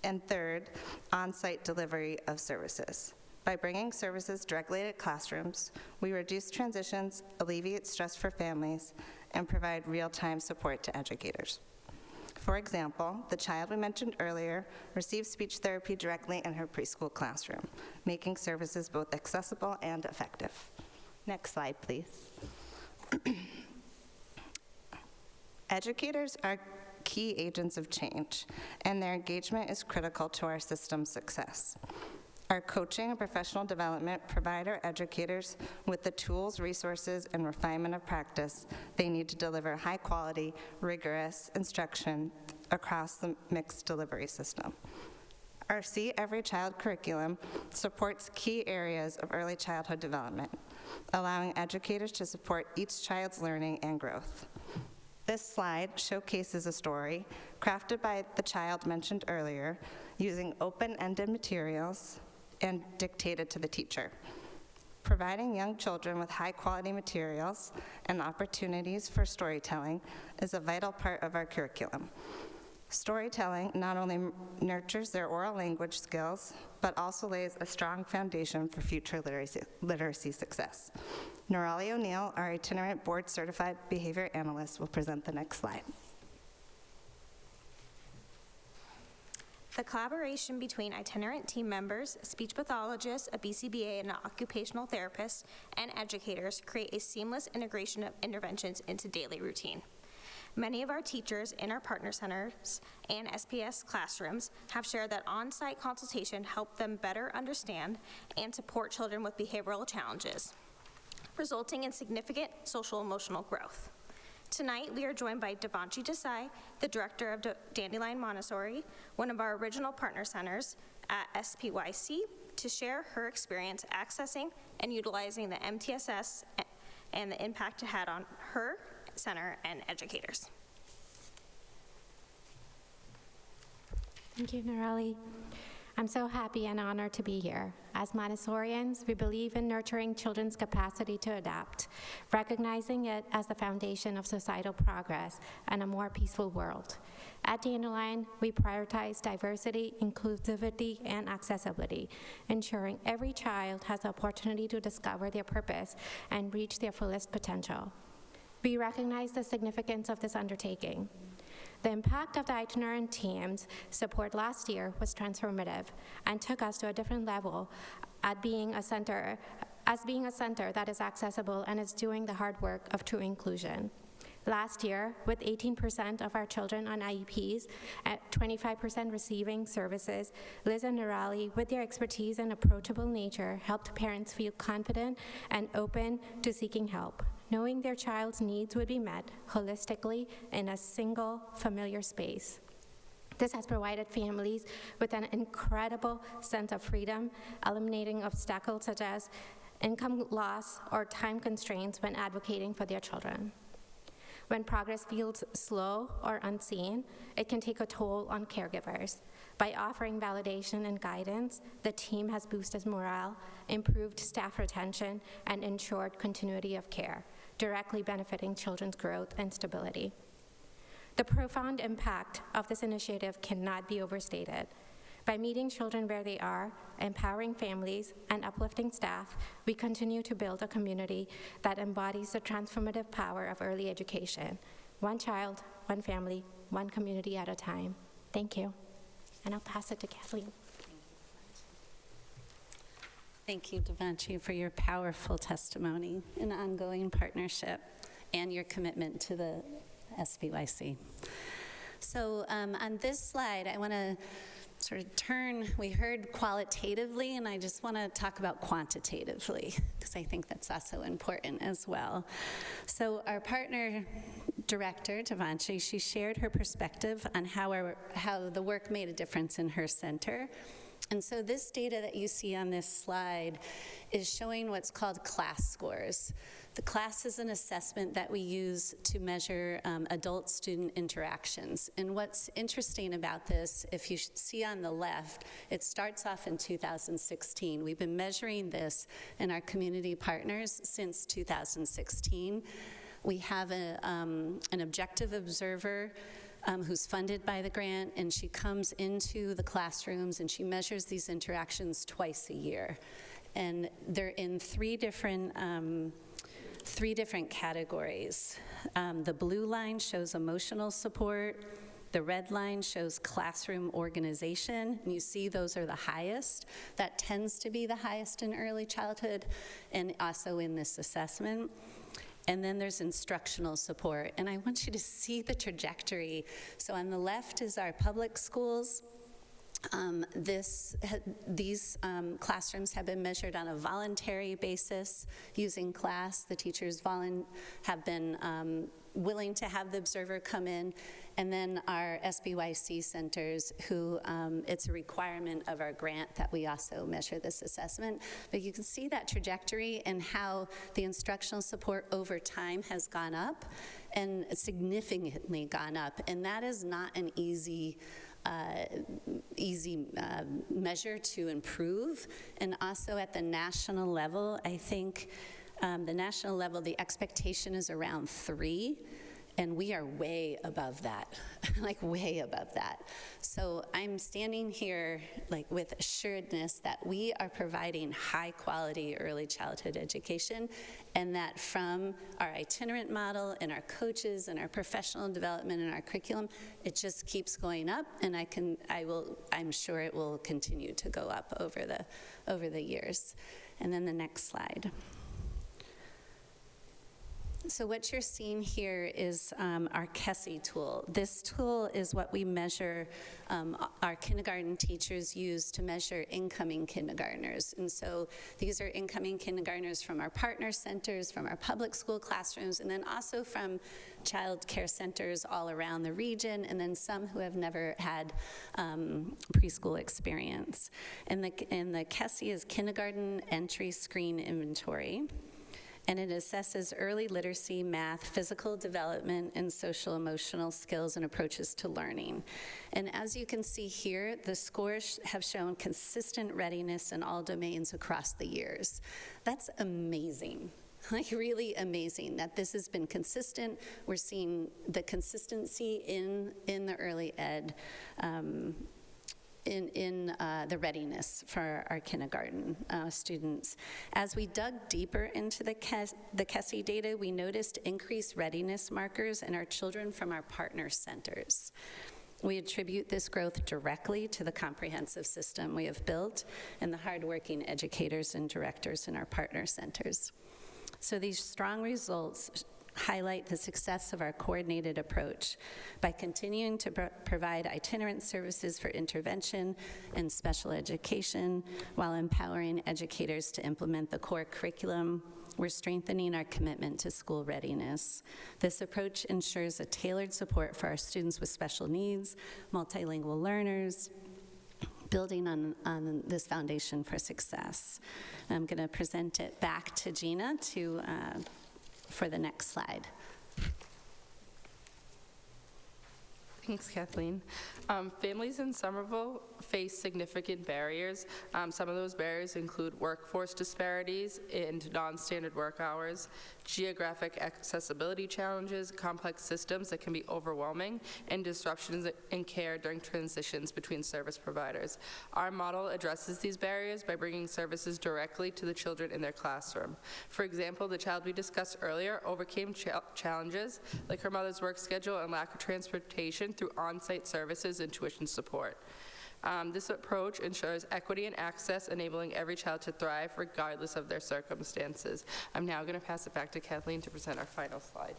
Speaker 19: And 3rd, on-site delivery of services. By bringing services directly to classrooms, we reduce transitions, alleviate stress for families, and provide real-time support to educators. For example, the child we mentioned earlier received speech therapy directly in her preschool classroom, making services both accessible and effective. Next slide, please. Educators are key agents of change, and their engagement is critical to our system's success. Our coaching and professional development provide our educators with the tools, resources, and refinement of practice they need to deliver high-quality, rigorous instruction across the mixed delivery system. Our See Every Child curriculum supports key areas of early childhood development, allowing educators to support each child's learning and growth. This slide showcases a story crafted by the child mentioned earlier using open-ended materials and dictated to the teacher. Providing young children with high-quality materials and opportunities for storytelling is a vital part of our curriculum. Storytelling not only nurtures their oral language skills, but also lays a strong foundation for future literacy success. Norali O'Neill, our itinerant board-certified behavior analyst, will present the next slide.
Speaker 20: The collaboration between itinerant team members, speech pathologists, a BCBA, and an occupational therapist, and educators create a seamless integration of interventions into daily routine. Many of our teachers in our partner centers and SPS classrooms have shared that on-site consultation helped them better understand and support children with behavioral challenges, resulting in significant social-emotional growth. Tonight, we are joined by Devanshi Desai, the director of Dandelion Montessori, one of our original partner centers at SPYC, to share her experience accessing and utilizing the MTSS and the impact it had on her center and educators.
Speaker 21: Thank you, Norali. I'm so happy and honored to be here. As Montessorians, we believe in nurturing children's capacity to adapt, recognizing it as the foundation of societal progress and a more peaceful world. At Dandelion, we prioritize diversity, inclusivity, and accessibility, ensuring every child has the opportunity to discover their purpose and reach their fullest potential. We recognize the significance of this undertaking. The impact of the itinerant team's support last year was transformative and took us to a different level as being a center that is accessible and is doing the hard work of true inclusion. Last year, with 18% of our children on IEPs and 25% receiving services, Liz and Norali, with their expertise and approachable nature, helped parents feel confident and open to seeking help. knowing their child's needs would be met holistically in a single familiar space. This has provided families with an incredible sense of freedom, eliminating obstacles such as income loss or time constraints when advocating for their children. When progress feels slow or unseen, it can take a toll on caregivers. By offering validation and guidance, the team has boosted morale, improved staff retention, and ensured continuity of care, directly benefiting children's growth and stability. The profound impact of this initiative cannot be overstated. By meeting children where they are, empowering families, and uplifting staff, we continue to build a community that embodies the transformative power of early education. One child, one family, one community at a time. Thank you. And I'll pass it to Kathleen.
Speaker 17: Thank you, Devanshi, for your powerful testimony and ongoing partnership and your commitment to the SBYC. So on this slide, I want to sort of turn, we heard qualitatively, and I just want to talk about quantitatively, because I think that's also important as well. So our partner director, Devanshi, she shared her perspective on how the work made a difference in her center. And so this data that you see on this slide is showing what's called class scores. The class is an assessment that we use to measure adult-student interactions. And what's interesting about this, if you see on the left, it starts off in 2016. We've been measuring this in our community partners since 2016. We have an objective observer who's funded by the grant, and she comes into the classrooms and she measures these interactions twice a year. And they're in three different categories. The blue line shows emotional support. The red line shows classroom organization. And you see those are the highest. That tends to be the highest in early childhood and also in this assessment. And then there's instructional support. And I want you to see the trajectory. So on the left is our public schools. These classrooms have been measured on a voluntary basis using class. The teachers have been willing to have the observer come in. And then our SBYC centers, who it's a requirement of our grant that we also measure this assessment. But you can see that trajectory and how the instructional support over time has gone up and significantly gone up. And that is not an easy measure to improve. And also at the national level, I think the national level, the expectation is around 3. And we are way above that, like way above that. So I'm standing here like with assuredness that we are providing high quality early childhood education, and that from our itinerant model and our coaches and our professional development and our curriculum, it just keeps going up, and I'm sure it will continue to go up over the years. And then the next slide. So what you're seeing here is our KESI tool. This tool is what we measure, our kindergarten teachers use to measure incoming kindergartners. And so these are incoming kindergartners from our partner centers, from our public school classrooms, and then also from child care centers all around the region, and then some who have never had preschool experience. And the KESI is Kindergarten Entry Screen Inventory. And it assesses early literacy, math, physical development, and social emotional skills and approaches to learning. And as you can see here, the scores have shown consistent readiness in all domains across the years. That's amazing. Like really amazing that this has been consistent. We're seeing the consistency in the early ed in the readiness for our kindergarten students. As we dug deeper into the KESI data, we noticed increased readiness markers in our children from our partner centers. We attribute this growth directly to the comprehensive system we have built and the hardworking educators and directors in our partner centers. So these strong results highlight the success of our coordinated approach by continuing to provide itinerant services for intervention and special education while empowering educators to implement the core curriculum. We're strengthening our commitment to school readiness. This approach ensures a tailored support for our students with special needs, multilingual learners, building on this foundation for success. I'm going to present it back to Gina for the next slide.
Speaker 18: Thanks, Kathleen. Families in Somerville face significant barriers. Some of those barriers include workforce disparities and non-standard work hours, geographic accessibility challenges, complex systems that can be overwhelming, and disruptions in care during transitions between service providers. Our model addresses these barriers by bringing services directly to the children in their classroom. For example, the child we discussed earlier overcame challenges like her mother's work schedule and lack of transportation through on-site services and tuition support. This approach ensures equity and access, enabling every child to thrive regardless of their circumstances. I'm now going to pass it back to Kathleen to present our final slide.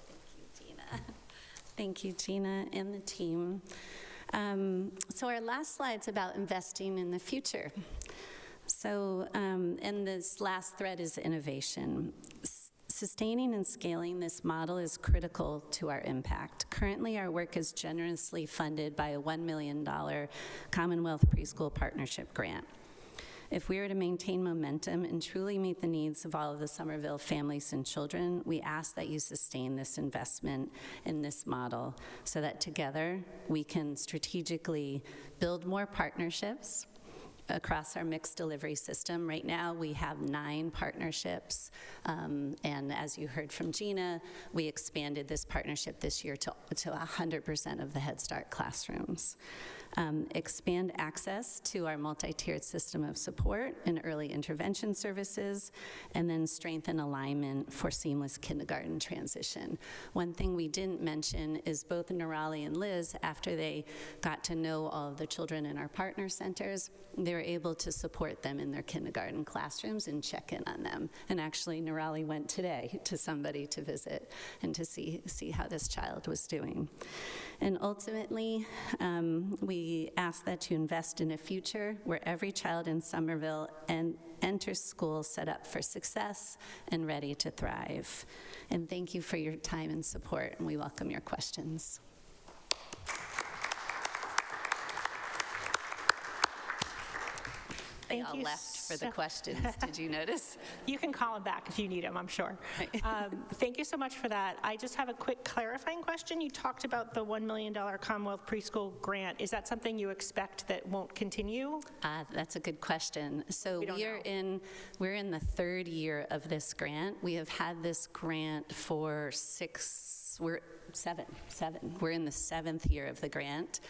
Speaker 17: Thank you, Gina and the team. So our last slide's about investing in the future. So, and this last thread is innovation. Sustaining and scaling this model is critical to our impact. Currently, our work is generously funded by a $1 million Commonwealth Preschool Partnership grant. If we are to maintain momentum and truly meet the needs of all of the Somerville families and children, we ask that you sustain this investment in this model so that together we can strategically build more partnerships across our mixed delivery system. Right now, we have 9 partnerships, and as you heard from Gina, we expanded this partnership this year to 100% of the Head Start classrooms. Expand access to our multi-tiered system of support and early intervention services, and then strengthen alignment for seamless kindergarten transition. One thing we didn't mention is both Nirali and Liz, after they got to know all of the children in our partner centers, they were able to support them in their kindergarten classrooms and check in on them. And actually, Nirali went today to somebody to visit and to see how this child was doing. And ultimately, we ask that you invest in a future where every child in Somerville enters school set up for success and ready to thrive. And thank you for your time and support, and we welcome your questions. They all left for the questions. Did you notice?
Speaker 2: You can call them back if you need them, I'm sure. Thank you so much for that. I just have a quick clarifying question. You talked about the $1 million Commonwealth Preschool grant. Is that something you expect that won't continue?
Speaker 17: That's a good question. So we're in the 3rd year of this grant. We have had this grant for 7. We're in the 7th year of the grant.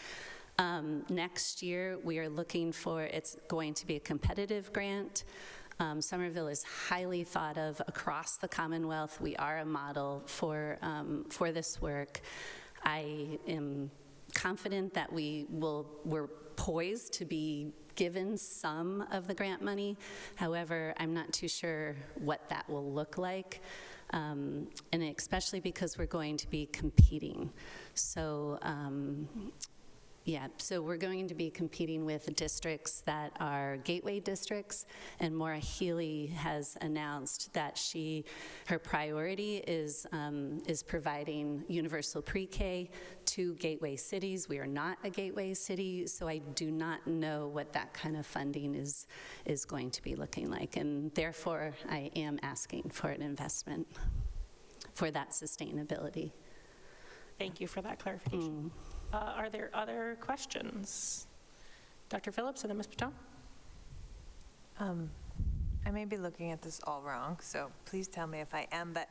Speaker 17: Next year, we are looking for, it's going to be a competitive grant. Somerville is highly thought of across the Commonwealth. We are a model for this work. I am confident that we're poised to be given some of the grant money. However, I'm not too sure what that will look like. And especially because we're going to be competing. So, so we're going to be competing with districts that are gateway districts, and Maura Healy has announced that her priority is providing universal pre-K to gateway cities. We are not a gateway city, so I do not know what that kind of funding is going to be looking like, and therefore I am asking for an investment for that sustainability.
Speaker 2: Thank you for that clarification. Are there other questions? Dr. Phillips and then Ms. Patton.
Speaker 6: I may be looking at this all wrong, so please tell me if I am, but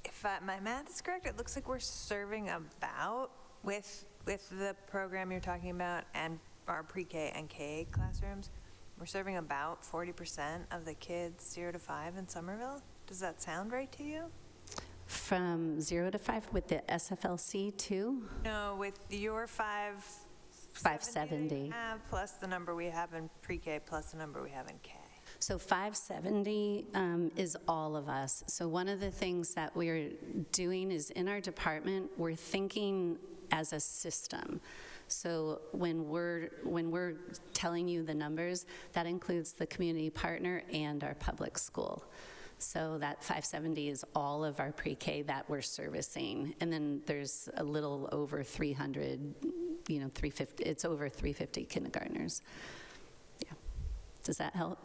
Speaker 6: if my math is correct, it looks like we're serving about, with the program you're talking about and our pre-K and K classrooms, we're serving about 40% of the kids 0 to 5 in Somerville. Does that sound right to you?
Speaker 17: From 0 to 5 with the SFLC too?
Speaker 6: No, with your 570
Speaker 17: 570.
Speaker 6: Plus the number we have in pre-K plus the number we have in K.
Speaker 17: So 570 is all of us. So one of the things that we're doing is in our department, we're thinking as a system. So when we're telling you the numbers, that includes the community partner and our public school. So that 570 is all of our pre-K that we're servicing. And then there's a little over 300, 350, it's over 350 kindergartners. Yeah. Does that help?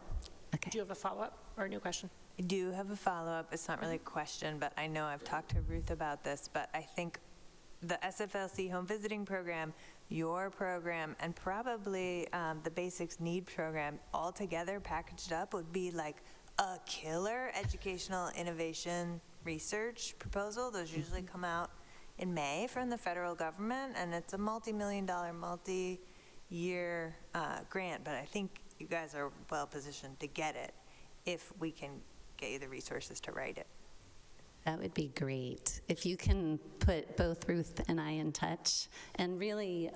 Speaker 17: Okay.
Speaker 2: Do you have a follow-up or a new question?
Speaker 6: I do have a follow-up. It's not really a question, but I know I've talked to Ruth about this, but I think the SFLC home visiting program, your program, and probably the Basics Need program all together packaged up would be like a killer educational innovation research proposal. Those usually come out in May from the federal government, and it's a multi-million-dollar, multi-year grant, but I think you guys are well positioned to get it if we can get you the resources to write it.
Speaker 17: That would be great. If you can put both Ruth and I in touch. And really,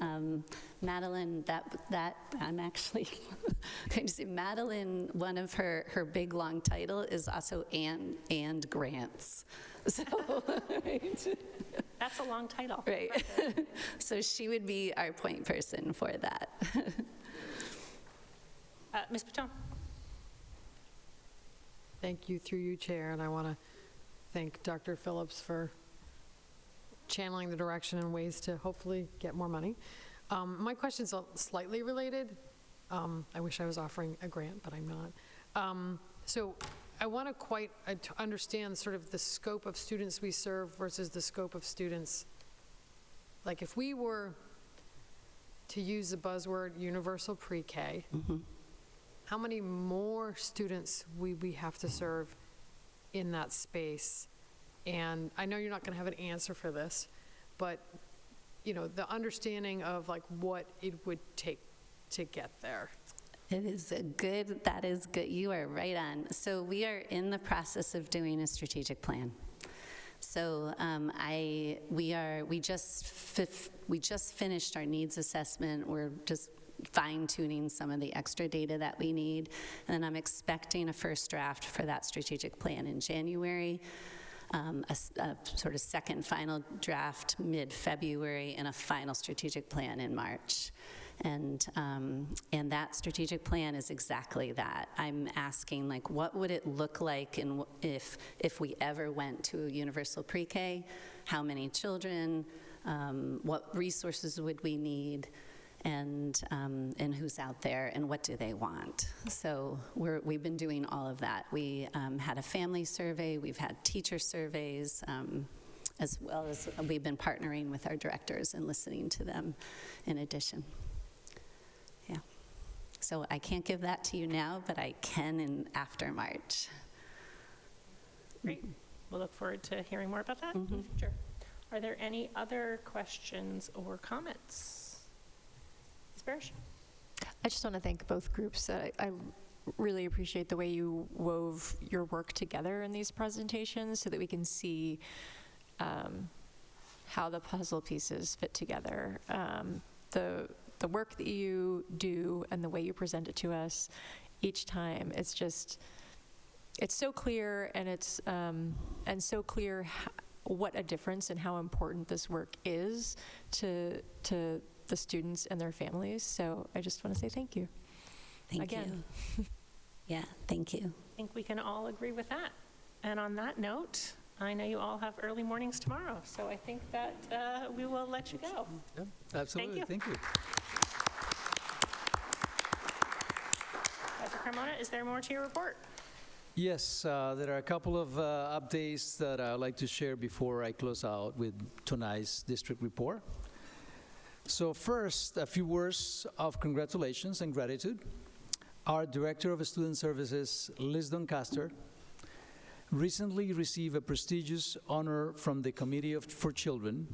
Speaker 17: Madeline, that I'm actually going to say, Madeline, one of her big long title is also and grants. So, right.
Speaker 2: That's a long title.
Speaker 17: Right. So she would be our point person for that.
Speaker 2: Ms. Patone.
Speaker 13: Thank you, through you, Chair, and I want to thank Dr. Phillips for channeling the direction and ways to hopefully get more money. My question's slightly related. I wish I was offering a grant, but I'm not. So I want to understand sort of the scope of students we serve versus the scope of students. Like if we were to use the buzzword universal pre-K, how many more students we have to serve in that space? And I know you're not going to have an answer for this, but the understanding of like what it would take to get there.
Speaker 17: That is good. You are right on. So we are in the process of doing a strategic plan. So we just finished our needs assessment. We're just fine-tuning some of the extra data that we need. And then I'm expecting a first draft for that strategic plan in January, a sort of second final draft mid-February, and a final strategic plan in March. And that strategic plan is exactly that. I'm asking, like, what would it look like if we ever went to a universal pre-K? How many children? What resources would we need? And who's out there, and what do they want? So we've been doing all of that. We had a family survey, we've had teacher surveys, as well as we've been partnering with our directors and listening to them in addition. Yeah. So I can't give that to you now, but I can after March.
Speaker 2: Great. We'll look forward to hearing more about that in the future. Are there any other questions or comments?
Speaker 4: I just want to thank both groups. I really appreciate the way you wove your work together in these presentations so that we can see how the puzzle pieces fit together. The work that you do and the way you present it to us each time, it's so clear, and it's so clear what a difference and how important this work is to the students and their families. So I just want to say thank you.
Speaker 17: Thank you. Yeah, thank you.
Speaker 2: I think we can all agree with that. And on that note, I know you all have early mornings tomorrow, so I think that we will let you go.
Speaker 3: Yeah, absolutely. Thank you.
Speaker 2: Dr. Carmona, is there more to your report?
Speaker 3: Yes, there are a couple of updates that I'd like to share before I close out with tonight's district report. So first, a few words of congratulations and gratitude. Our Director of Student Services, Liz Doncaster, recently received a prestigious honor from the Committee for Children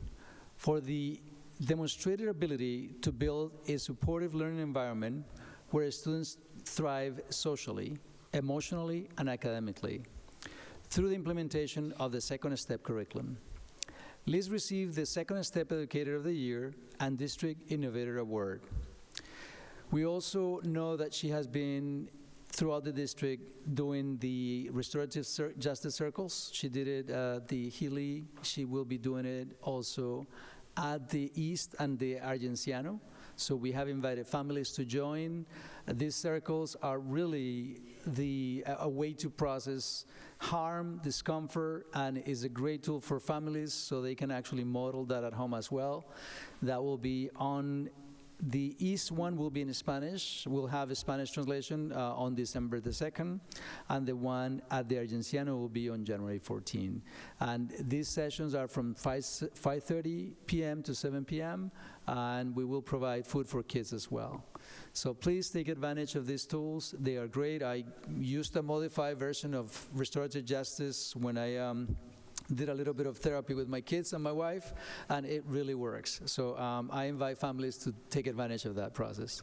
Speaker 3: for the demonstrated ability to build a supportive learning environment where students thrive socially, emotionally, and academically through the implementation of the Second Step curriculum. Liz received the Second Step Educator of the Year and District Innovator Award. We also know that she has been throughout the district doing the restorative justice circles. She did it at the Healy. She will be doing it also at the East and the Argenciano. So we have invited families to join. These circles are really a way to process harm, discomfort, and is a great tool for families so they can actually model that at home as well. That will be on the East one will be in Spanish. We'll have a Spanish translation on December the 2nd, and the one at the Argenciano will be on January 14. And these sessions are from 5:30 p.m. to 7 p.m., and we will provide food for kids as well. So please take advantage of these tools. They are great. I used a modified version of restorative justice when I did a little bit of therapy with my kids and my wife, and it really works. So I invite families to take advantage of that process.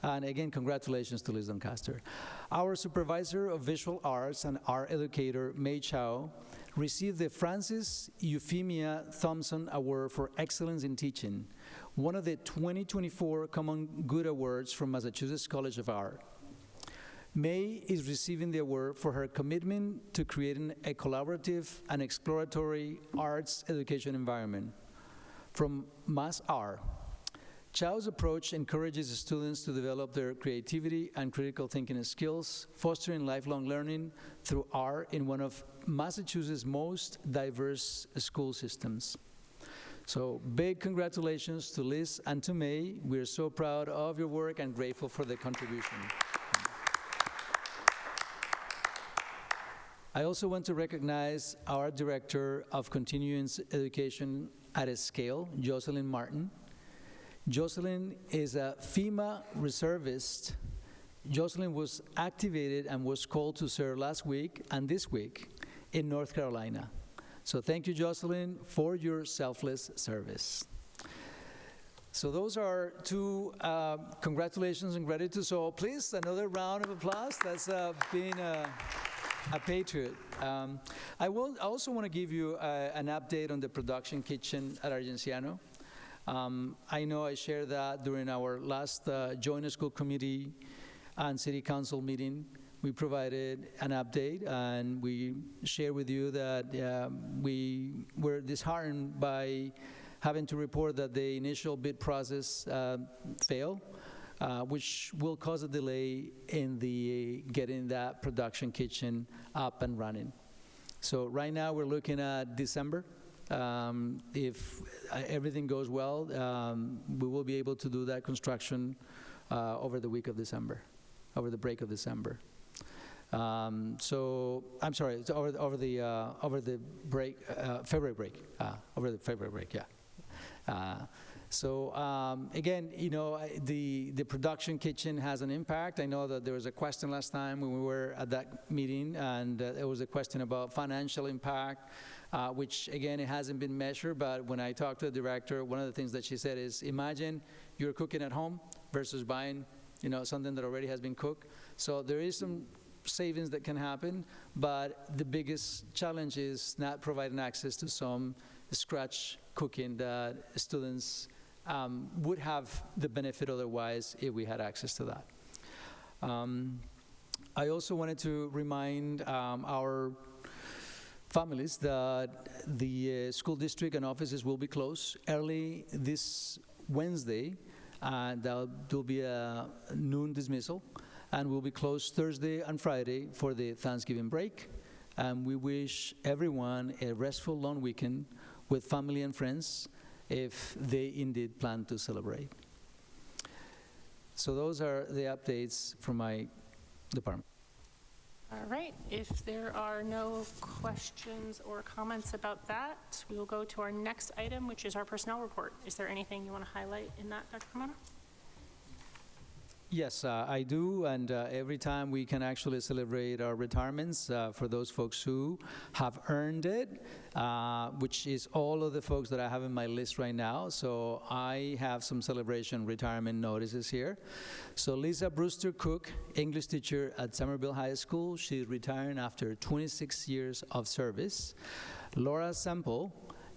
Speaker 3: And again, congratulations to Liz Doncaster. Our supervisor of visual arts and art educator, May Chow, received the Francis Euphemia Thompson Award for Excellence in Teaching, one of the 2024 Common Good Awards from Massachusetts College of Art. May is receiving the award for her commitment to creating a collaborative and exploratory arts education environment. From Mass Art, Chow's approach encourages students to develop their creativity and critical thinking skills, fostering lifelong learning through art in one of Massachusetts' most diverse school systems. So big congratulations to Liz and to May. We're so proud of your work and grateful for the contribution. I also want to recognize our Director of Continuing Education at a Scale, Jocelyn Martin. Jocelyn is a FEMA reservist. Jocelyn was activated and was called to serve last week and this week in North Carolina. So thank you, Jocelyn, for your selfless service. So those are two congratulations and gratitude. So please, another round of applause. That's being a patriot. I also want to give you an update on the production kitchen at Argenciano. I know I shared that during our last joint school committee and city council meeting. We provided an update, and we shared with you that we were disheartened by having to report that the initial bid process failed. Which will cause a delay in getting that production kitchen up and running. So right now we're looking at December. If everything goes well, we will be able to do that construction over the week of December, over the break of December. So I'm sorry, it's over the break, February break, over the February break, yeah. So again, you know, the production kitchen has an impact. I know that there was a question last time when we were at that meeting, and there was a question about financial impact, which again, it hasn't been measured, but when I talked to the director, one of the things that she said is, imagine you're cooking at home versus buying, you know, something that already has been cooked. So there is some savings that can happen, but the biggest challenge is not providing access to some scratch cooking that students would have the benefit otherwise if we had access to that. I also wanted to remind our families that the school district and offices will be closed early this Wednesday. There'll be a noon dismissal, and we'll be closed Thursday and Friday for the Thanksgiving break. And we wish everyone a restful long weekend with family and friends, if they indeed plan to celebrate. So those are the updates from my department.
Speaker 2: All right, if there are no questions or comments about that, we will go to our next item, which is our personnel report. Is there anything you want to highlight in that, Dr. Cremona?
Speaker 3: Yes, I do, and every time we can actually celebrate our retirements for those folks who have earned it, which is all of the folks that I have in my list right now. So I have some celebration retirement notices here. So Lisa Brewster Cook, English teacher at Somerville High School. She's retiring after 26 years of service. Laura Semple,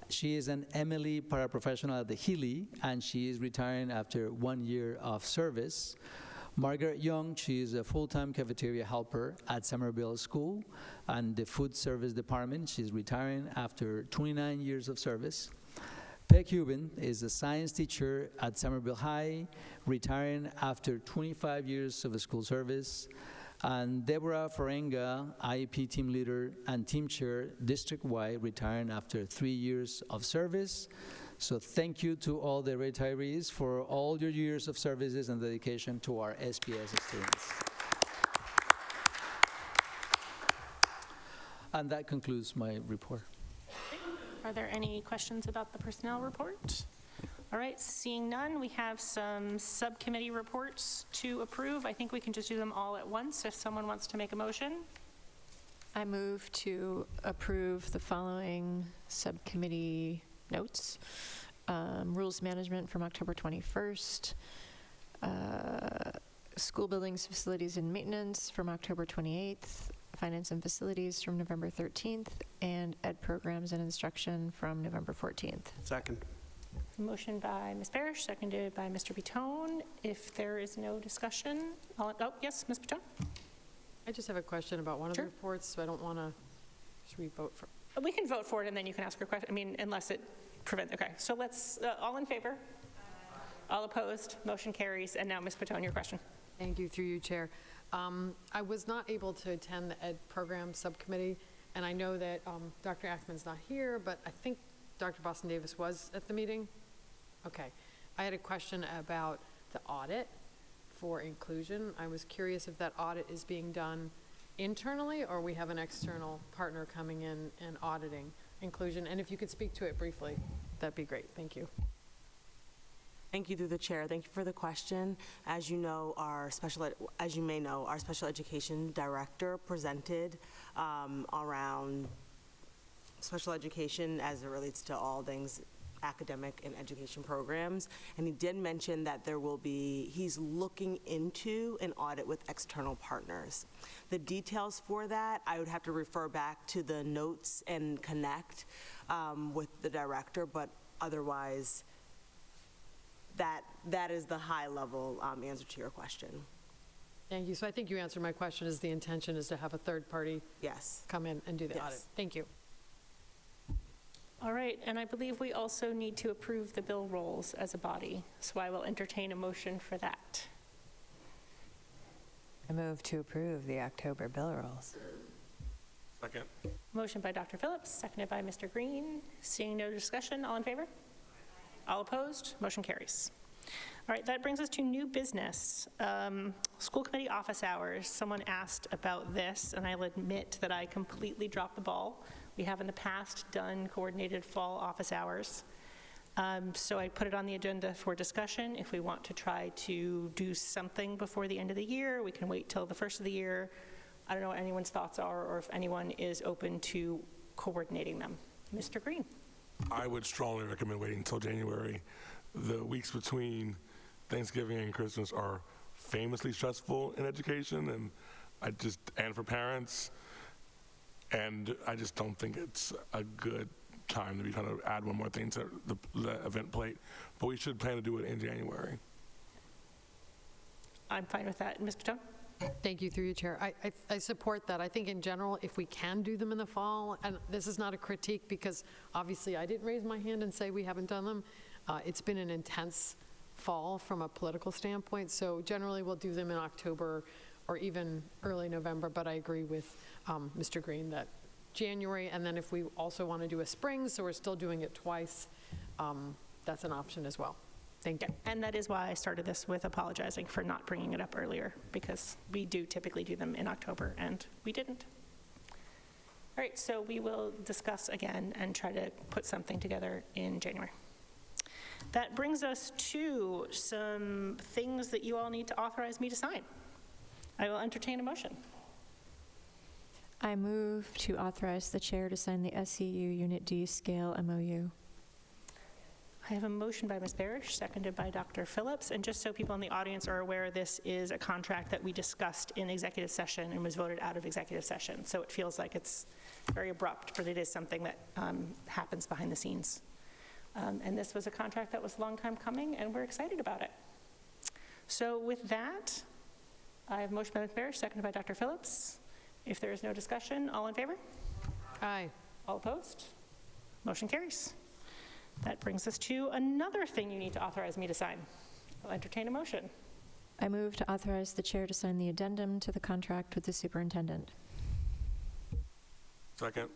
Speaker 3: she is an MLE paraprofessional at the Healy, and she is retiring after 1 year of service. Margaret Young, she is a full-time cafeteria helper at Somerville School and the food service department. She's retiring after 29 years of service. Peg Cuban is a science teacher at Somerville High, retiring after 25 years of school service. And Deborah Ferenga, IEP team leader and team chair district-wide, retiring after 3 years of service. So thank you to all the retirees for all your years of services and dedication to our SPS students. And that concludes my report.
Speaker 2: Are there any questions about the personnel report? All right, seeing none, we have some subcommittee reports to approve. I think we can just do them all at once if someone wants to make a motion.
Speaker 4: I move to approve the following subcommittee notes. Rules management from October 21st. School buildings, facilities, and maintenance from October 28th. Finance and facilities from November 13th. And ed programs and instruction from November 14th.
Speaker 14: Second.
Speaker 2: Motion by Ms. Parrish, seconded by Mr. Bitone. If there is no discussion, yes, Ms. Bitone?
Speaker 13: I just have a question about one of the reports, so I don't want to, should we vote for?
Speaker 2: We can vote for it, and then you can ask your question. I mean, unless it prevents, okay. So let's, all in favor? All opposed? Motion carries. And now, Ms. Bitone, your question.
Speaker 13: Thank you, through you, Chair. I was not able to attend the ed program subcommittee, and I know that Dr. Ackman's not here, but I think Dr. Boston Davis was at the meeting. Okay. I had a question about the audit for inclusion. I was curious if that audit is being done internally or we have an external partner coming in and auditing inclusion. And if you could speak to it briefly, that'd be great. Thank you.
Speaker 16: Thank you, through the chair. Thank you for the question. As you know, as you may know, our special education director presented around special education as it relates to all things academic and education programs. And he did mention that he's looking into an audit with external partners. The details for that, I would have to refer back to the notes and connect with the director, but otherwise, that is the high-level answer to your question.
Speaker 13: Thank you. So I think you answered my question. Is the intention is to have a third party come in and do the audit? Thank you.
Speaker 2: All right, and I believe we also need to approve the bill rolls as a body, so I will entertain a motion for that.
Speaker 6: I move to approve the October bill rolls.
Speaker 12: Second.
Speaker 2: Motion by Dr. Phillips, seconded by Mr. Green. Seeing no discussion, all in favor? All opposed? Motion carries. All right, that brings us to new business. School committee office hours. Someone asked about this, and I'll admit that I completely dropped the ball. We have in the past done coordinated fall office hours. So I put it on the agenda for discussion. If we want to try to do something before the end of the year, we can wait till the first of the year. I don't know what anyone's thoughts are or if anyone is open to coordinating them. Mr. Green.
Speaker 12: I would strongly recommend waiting until January. The weeks between Thanksgiving and Christmas are famously stressful in education, and for parents. And I just don't think it's a good time to be trying to add one more thing to the event plate. But we should plan to do it in January.
Speaker 2: I'm fine with that. Ms. Patone?
Speaker 13: Thank you, through you, Chair. I support that. I think in general, if we can do them in the fall, and this is not a critique because obviously I didn't raise my hand and say we haven't done them. It's been an intense fall from a political standpoint, so generally we'll do them in October or even early November, but I agree with Mr. Green that January, and then if we also want to do a spring, so we're still doing it twice, that's an option as well. Thank you.
Speaker 2: And that is why I started this with apologizing for not bringing it up earlier, because we do typically do them in October, and we didn't. All right, so we will discuss again and try to put something together in January. That brings us to some things that you all need to authorize me to sign. I will entertain a motion.
Speaker 4: I move to authorize the chair to sign the SEU Unit D scale MOU.
Speaker 2: I have a motion by Ms. Barish, seconded by Dr. Phillips. And just so people in the audience are aware, this is a contract that we discussed in executive session and was voted out of executive session. So it feels like it's very abrupt, but it is something that happens behind the scenes. And this was a contract that was a long time coming, and we're excited about it. So with that, I have a motion by Ms. Parrish, seconded by Dr. Phillips. If there is no discussion, all in favor?
Speaker 13: Aye.
Speaker 2: All opposed? Motion carries. That brings us to another thing you need to authorize me to sign. I'll entertain a motion.
Speaker 4: I move to authorize the chair to sign the addendum to the contract with the superintendent.
Speaker 12: Second.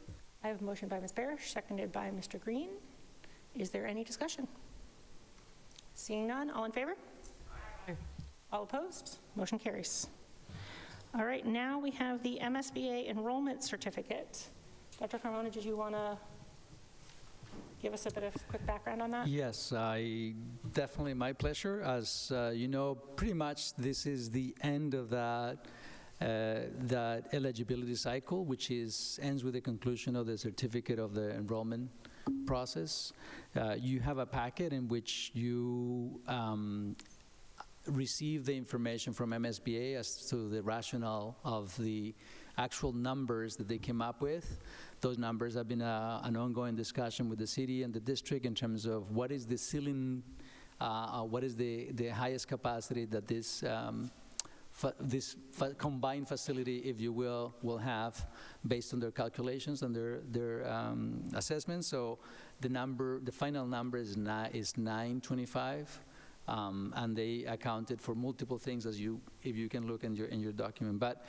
Speaker 2: I have a motion by Ms. Parrish, seconded by Mr. Green. Is there any discussion? Seeing none, all in favor?
Speaker 13: Aye.
Speaker 2: All opposed? Motion carries. All right, now we have the MSBA enrollment certificate. Dr. Carmona, did you want to give us a bit of quick background on that?
Speaker 3: Yes, definitely my pleasure. As you know, pretty much this is the end of that eligibility cycle, which ends with the conclusion of the certificate of the enrollment process. You have a packet in which you receive the information from MSBA as to the rationale of the actual numbers that they came up with. Those numbers have been an ongoing discussion with the city and the district in terms of what is the ceiling, what is the highest capacity that this combined facility, if you will have based on their calculations and their assessments. So the final number is 925. And they accounted for multiple things, if you can look in your document. But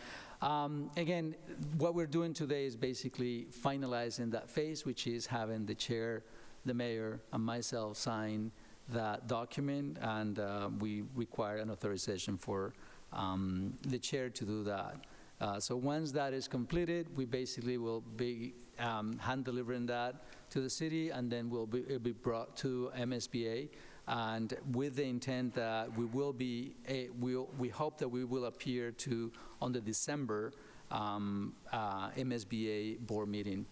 Speaker 3: again, what we're doing today is basically finalizing that phase, which is having the chair, the mayor, and myself sign that document, and we require an authorization for the chair to do that. So once that is completed, we basically will be hand delivering that to the city, and then it'll be brought to MSBA. And with the intent that we hope that we will appear on the December MSBA board meeting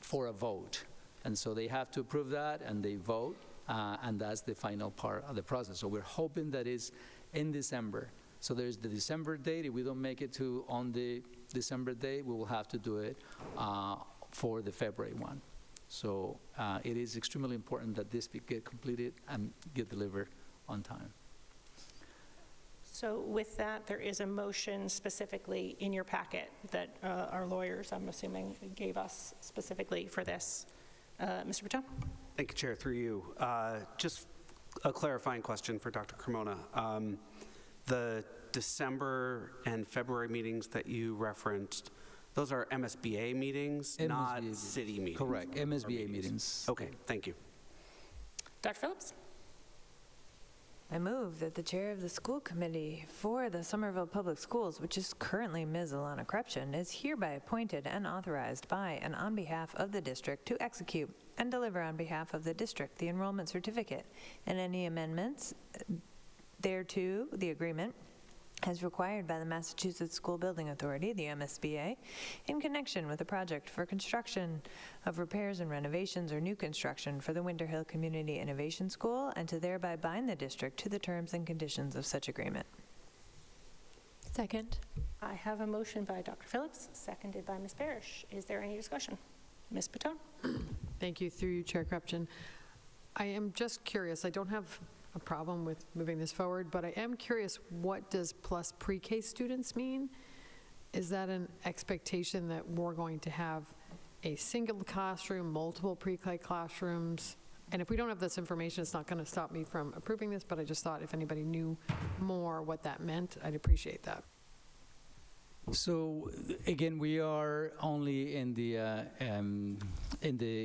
Speaker 3: for a vote. And so they have to approve that, and they vote, and that's the final part of the process. So we're hoping that it's in December. So there's the December date. If we don't make it on the December date, we will have to do it for the February one. So it is extremely important that this get completed and get delivered on time.
Speaker 2: So with that, there is a motion specifically in your packet that our lawyers, I'm assuming, gave us specifically for this. Mr. Patel?
Speaker 14: Thank you, Chair. Through you. Just a clarifying question for Dr. Carmona. The December and February meetings that you referenced, those are MSBA meetings, not city meetings?
Speaker 3: Correct, MSBA meetings.
Speaker 14: Okay, thank you.
Speaker 2: Dr. Phillips?
Speaker 6: I move that the chair of the school committee for the Somerville Public Schools, which is currently Ms. Alana Krepchen, is hereby appointed and authorized by and on behalf of the district to execute and deliver on behalf of the district the enrollment certificate and any amendments thereto, the agreement, as required by the Massachusetts School Building Authority, the MSBA, in connection with the project for construction of repairs and renovations or new construction for the Winter Hill Community Innovation School, and to thereby bind the district to the terms and conditions of such agreement.
Speaker 4: Second.
Speaker 2: I have a motion by Dr. Phillips, seconded by Ms. Parrish. Is there any discussion? Ms. Patel?
Speaker 13: Thank you, through you, Chair Krepchen. I am just curious, I don't have a problem with moving this forward, but I am curious, what does plus pre-K students mean? Is that an expectation that we're going to have a single classroom, multiple pre-K classrooms? And if we don't have this information, it's not going to stop me from approving this, but I just thought if anybody knew more what that meant, I'd appreciate that.
Speaker 3: So again, we are only in the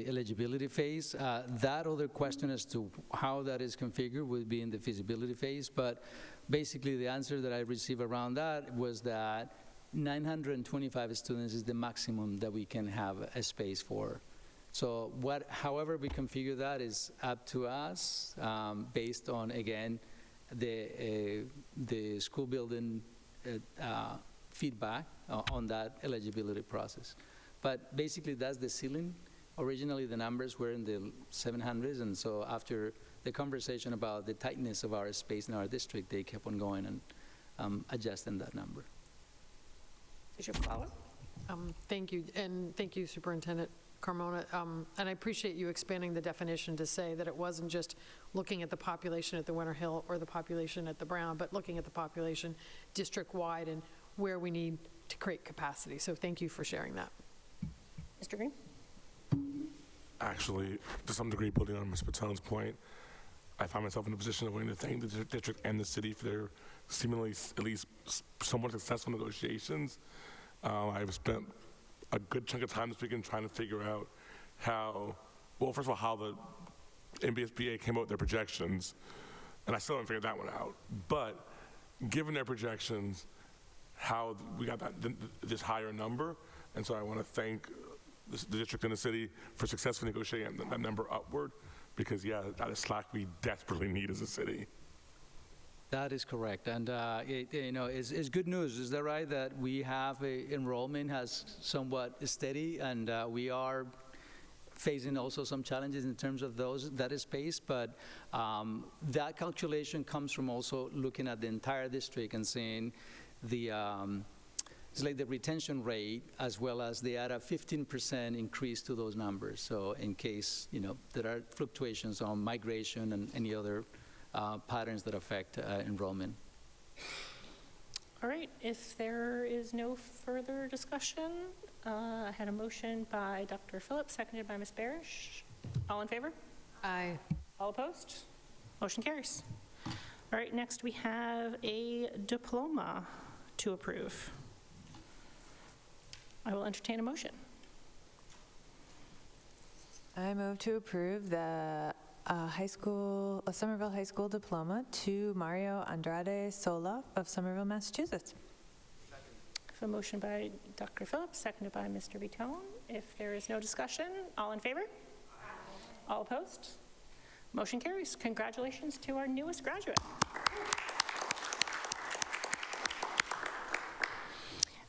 Speaker 3: eligibility phase. That other question as to how that is configured would be in the feasibility phase. But basically, the answer that I received around that was that 925 students is the maximum that we can have a space for. So however we configure that is up to us, based on, again, the school building feedback on that eligibility process. But basically, that's the ceiling. Originally, the numbers were in the 700s, and so after the conversation about the tightness of our space in our district, they kept on going and adjusting that number.
Speaker 2: Did you follow?
Speaker 13: Thank you, and thank you, Superintendent Carmona, and I appreciate you expanding the definition to say that it wasn't just looking at the population at the Winter Hill or the population at the Brown, but looking at the population district-wide and where we need to create capacity. So thank you for sharing that.
Speaker 2: Mr. Green?
Speaker 12: Actually, to some degree, building on Ms. Patone's point, I find myself in a position of wanting to thank the district and the city for their seemingly at least somewhat successful negotiations. I've spent a good chunk of time this weekend trying to figure out how, well, first of all, how the NBSBA came up with their projections, and I still haven't figured that one out. But given their projections, how we got this higher number, and so I want to thank the district and the city for successfully negotiating that number upward, because yeah, that is slack we desperately need as a city.
Speaker 3: That is correct, and it's good news. Is that right? That we have enrollment has somewhat steady, and we are facing also some challenges in terms of that space. But that calculation comes from also looking at the entire district and seeing the the retention rate, as well as they add a 15% increase to those numbers. So in case there are fluctuations on migration and any other patterns that affect enrollment.
Speaker 2: All right, if there is no further discussion, I had a motion by Dr. Phillips, seconded by Ms. Barish. All in favor?
Speaker 13: Aye.
Speaker 2: All opposed? Motion carries. All right, next we have a diploma to approve. I will entertain a motion.
Speaker 6: I move to approve the Somerville High School diploma to Mario Andrade Sola of Somerville, Massachusetts.
Speaker 2: I have a motion by Dr. Phillips, seconded by Mr. Vitone. If there is no discussion, all in favor? Aye. All opposed? Motion carries. Congratulations to our newest graduate.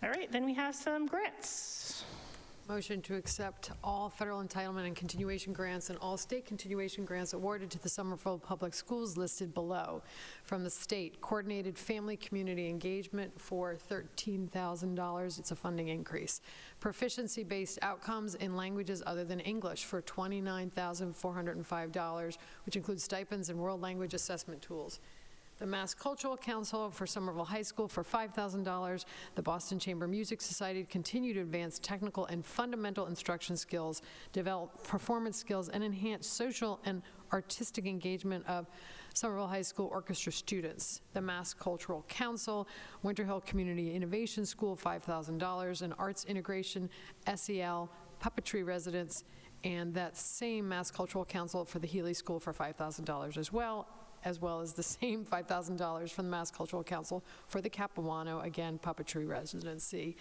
Speaker 2: All right, then we have some grants.
Speaker 13: Motion to accept all federal entitlement and continuation grants and all state continuation grants awarded to the Somerville Public Schools listed below. From the state, Coordinated Family Community Engagement for $13,000. It's a funding increase. Proficiency-based outcomes in languages other than English for $29,405, which includes stipends and world language assessment tools. The Mass Cultural Council for Somerville High School for $5,000. The Boston Chamber Music Society to continue to advance technical and fundamental instruction skills, develop performance skills, and enhance social and artistic engagement of Somerville High School orchestra students. The Mass Cultural Council, Winter Hill Community Innovation School, $5,000, and Arts Integration, SEL, puppetry residents, and that same Mass Cultural Council for the Healy School for $5,000 as well as the same $5,000 from the Mass Cultural Council for the Capuano, again, puppetry residency.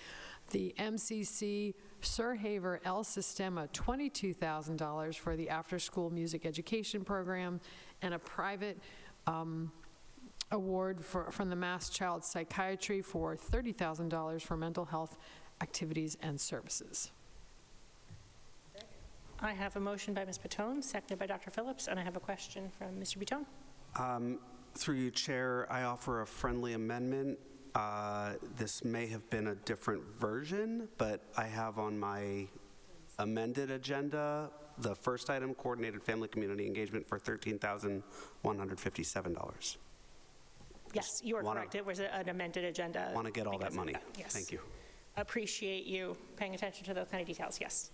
Speaker 13: The MCC Sir Haver El Sistema, $22,000 for the after-school music education program, and a private award from the Mass Child Psychiatry for $30,000 for mental health activities and services.
Speaker 2: I have a motion by Ms. Patone, seconded by Dr. Phillips, and I have a question from Mr. Bitone.
Speaker 14: Through you, Chair, I offer a friendly amendment. This may have been a different version, but I have on my amended agenda the first item, Coordinated Family Community Engagement for $13,157.
Speaker 2: Yes, you are correct. It was an amended agenda.
Speaker 14: Want to get all that money.
Speaker 2: Yes.
Speaker 14: Thank you.
Speaker 2: Appreciate you paying attention to those kind of details, yes.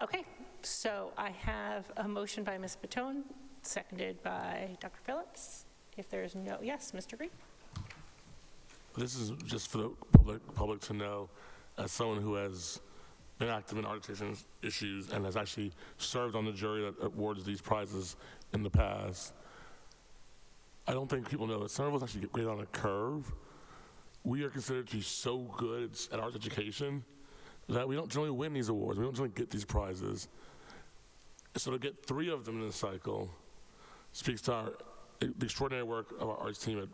Speaker 2: Okay, so I have a motion by Ms. Patone, seconded by Dr. Phillips. If there's no, yes, Mr. Green.
Speaker 12: This is just for the public to know, as someone who has been active in arbitration issues and has actually served on the jury that awards these prizes in the past. I don't think people know that Somerville is actually great on a curve. We are considered to be so good at arts education that we don't generally win these awards. We don't generally get these prizes. So to get 3 of them in this cycle speaks to the extraordinary work of our arts team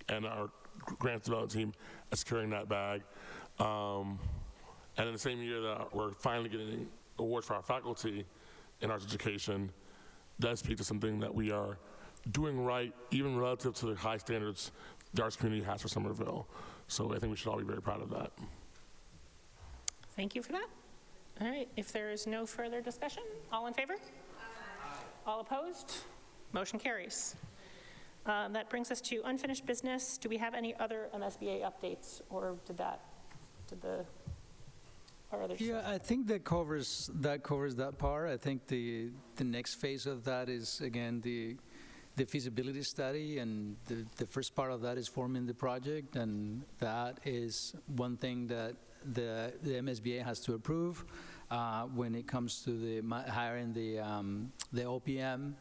Speaker 12: and our grants development team at securing that bag. And in the same year that we're finally getting awards for our faculty in arts education, does speak to something that we are doing right, even relative to the high standards the arts community has for Somerville. So I think we should all be very proud of that.
Speaker 2: Thank you for that. All right, if there is no further discussion, all in favor? All opposed? Motion carries. That brings us to unfinished business. Do we have any other MSBA updates, or or others?
Speaker 3: Yeah, I think that covers that part. I think the next phase of that is, again, the feasibility study, and the first part of that is forming the project, and that is one thing that the MSBA has to approve when it comes to hiring the OPM.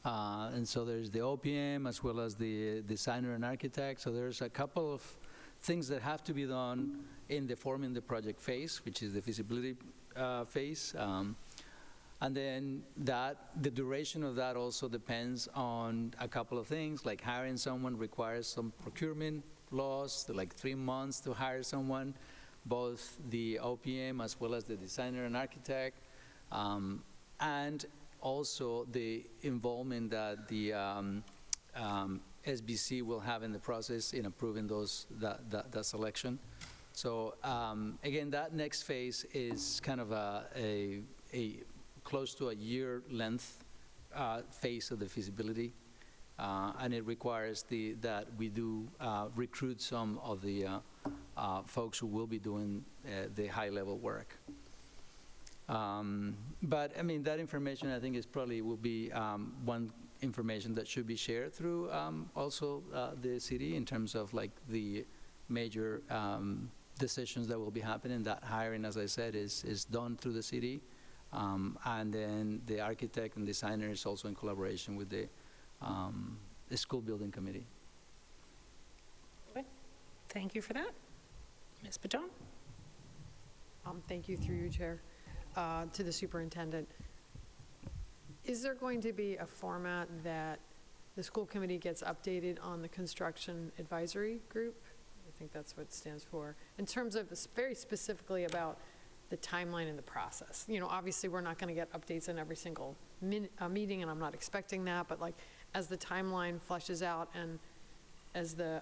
Speaker 3: And so there's the OPM as well as the designer and architect. So there's a couple of things that have to be done in the forming the project phase, which is the feasibility phase. And then the duration of that also depends on a couple of things, like hiring someone requires some procurement laws, like 3 months to hire someone, both the OPM as well as the designer and architect, and also the involvement that the SBC will have in the process in approving that selection. So again, that next phase is kind of a close to a year length phase of the feasibility, and it requires that we do recruit some of the folks who will be doing the high level work. But I mean, that information I think will be one information that should be shared through also the city in terms of like the major decisions that will be happening. That hiring, as I said, is done through the city. And then the architect and designer is also in collaboration with the school building committee.
Speaker 2: Okay. Thank you for that. Ms. Baton?
Speaker 13: Thank you, through you, Chair, to the superintendent. Is there going to be a format that the school committee gets updated on the construction advisory group? I think that's what it stands for. In terms of this, very specifically about the timeline and the process. You know, obviously we're not going to get updates in every single meeting, and I'm not expecting that, but like as the timeline fleshes out and as the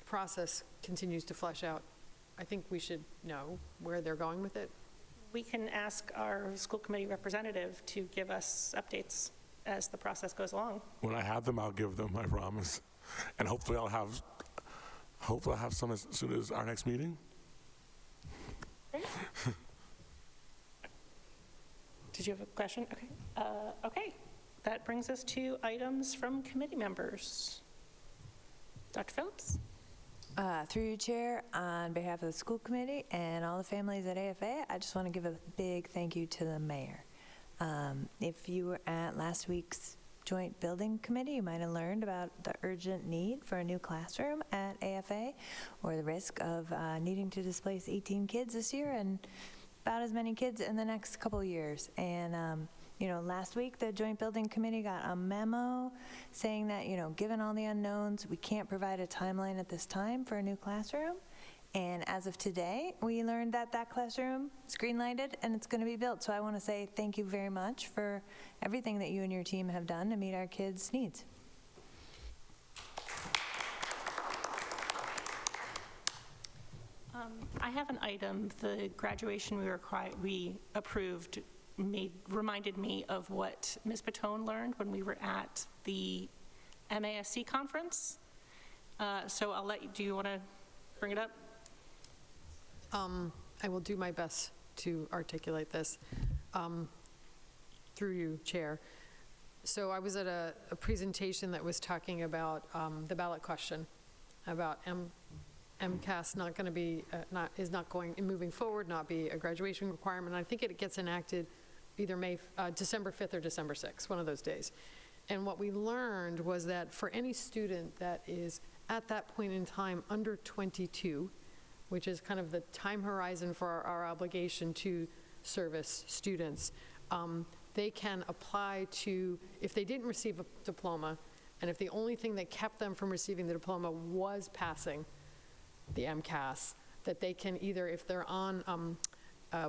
Speaker 13: process continues to flesh out, I think we should know where they're going with it.
Speaker 2: We can ask our school committee representative to give us updates as the process goes along.
Speaker 12: When I have them, I'll give them, I promise. And hopefully I'll have some as soon as our next meeting.
Speaker 2: Great. Did you have a question? Okay. Okay. That brings us to items from committee members. Dr. Phillips?
Speaker 6: Through you, Chair, on behalf of the school committee and all the families at AFA, I just want to give a big thank you to the mayor. If you were at last week's joint building committee, you might have learned about the urgent need for a new classroom at AFA, or the risk of needing to displace 18 kids this year and about as many kids in the next couple of years. And you know, last week the Joint Building Committee got a memo saying that, you know, given all the unknowns, we can't provide a timeline at this time for a new classroom. And as of today, we learned that that classroom is green-lighted and it's going to be built. So I want to say thank you very much for everything that you and your team have done to meet our kids' needs.
Speaker 2: I have an item. The graduation we approved reminded me of what Ms. Baton learned when we were at the MASC conference. So I'll let you, do you want to bring it up?
Speaker 13: I will do my best to articulate this through you, Chair. So I was at a presentation that was talking about the ballot question about MCAS not going to be, moving forward, not be a graduation requirement. I think it gets enacted either December 5th or December 6th, one of those days. And what we learned was that for any student that is at that point in time under 22, which is kind of the time horizon for our obligation to service students, they can apply to, if they didn't receive a diploma, and if the only thing that kept them from receiving the diploma was passing the MCAS, that they can either, if they're on,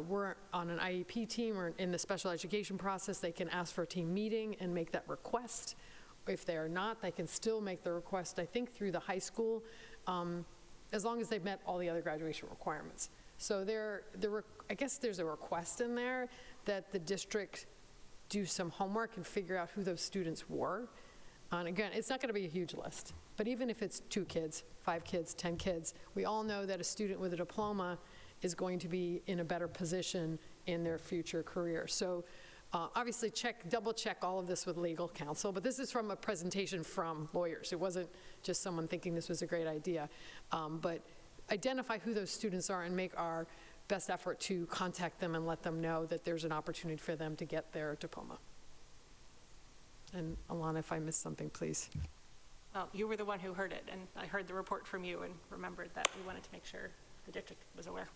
Speaker 13: we're on an IEP team or in the special education process, they can ask for a team meeting and make that request. If they are not, they can still make the request, I think, through the high school, as long as they've met all the other graduation requirements. So I guess there's a request in there that the district do some homework and figure out who those students were. And again, it's not going to be a huge list, but even if it's 2 kids, 5 kids, 10 kids, we all know that a student with a diploma is going to be in a better position in their future career. So obviously double check all of this with legal counsel, but this is from a presentation from lawyers. It wasn't just someone thinking this was a great idea. But identify who those students are and make our best effort to contact them and let them know that there's an opportunity for them to get their diploma. And Alana, if I missed something, please.
Speaker 2: Well, you were the one who heard it, and I heard the report from you and remembered that we wanted to make sure the district was aware.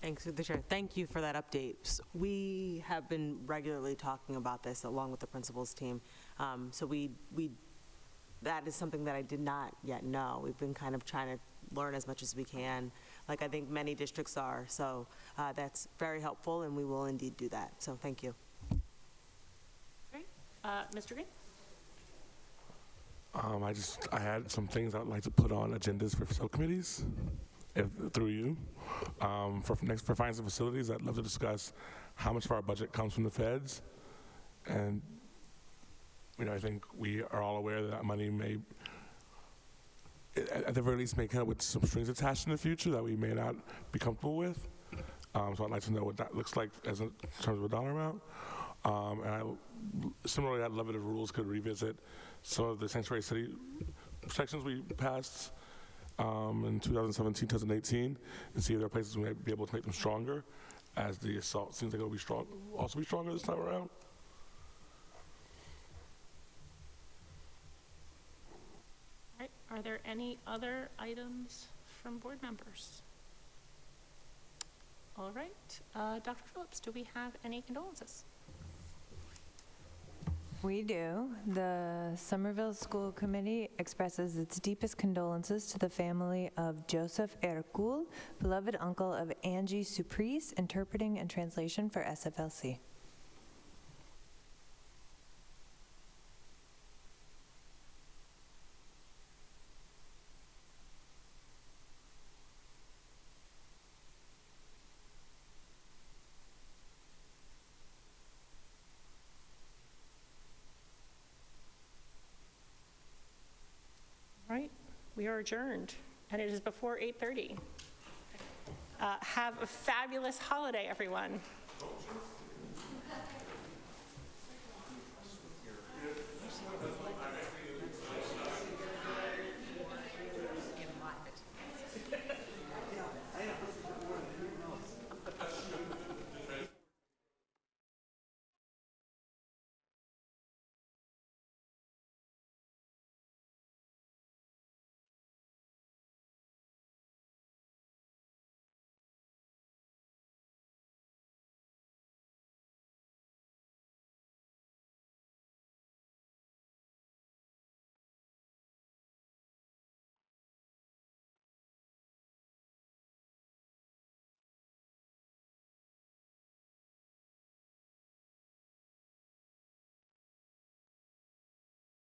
Speaker 16: Thanks, through the chair. Thank you for that update. We have been regularly talking about this along with the principals team. So that is something that I did not yet know. We've been kind of trying to learn as much as we can, like I think many districts are. So that's very helpful, and we will indeed do that. So thank you.
Speaker 2: Great. Mr. Green?
Speaker 12: I had some things I'd like to put on agendas for subcommittees, through you. For finance and facilities, I'd love to discuss how much of our budget comes from the feds. And, I think we are all aware that money may, at the very least, may come with some strings attached in the future that we may not be comfortable with. So I'd like to know what that looks like in terms of a dollar amount. Similarly, I'd love it if rules could revisit some of the sanctuary city protections we passed in 2017, 2018, and see if there are places we might be able to make them stronger, as the assault seems like it'll be also be stronger this time around.
Speaker 2: All right. Are there any other items from board members? All right. Dr. Phillips, do we have any condolences?
Speaker 6: We do. The Somerville School Committee expresses its deepest condolences to the family of Joseph Ercul, beloved uncle of Angie Surprise, interpreting and translation for SFLC.
Speaker 2: Right, we are adjourned, and it is before 8:30. Have a fabulous holiday, everyone.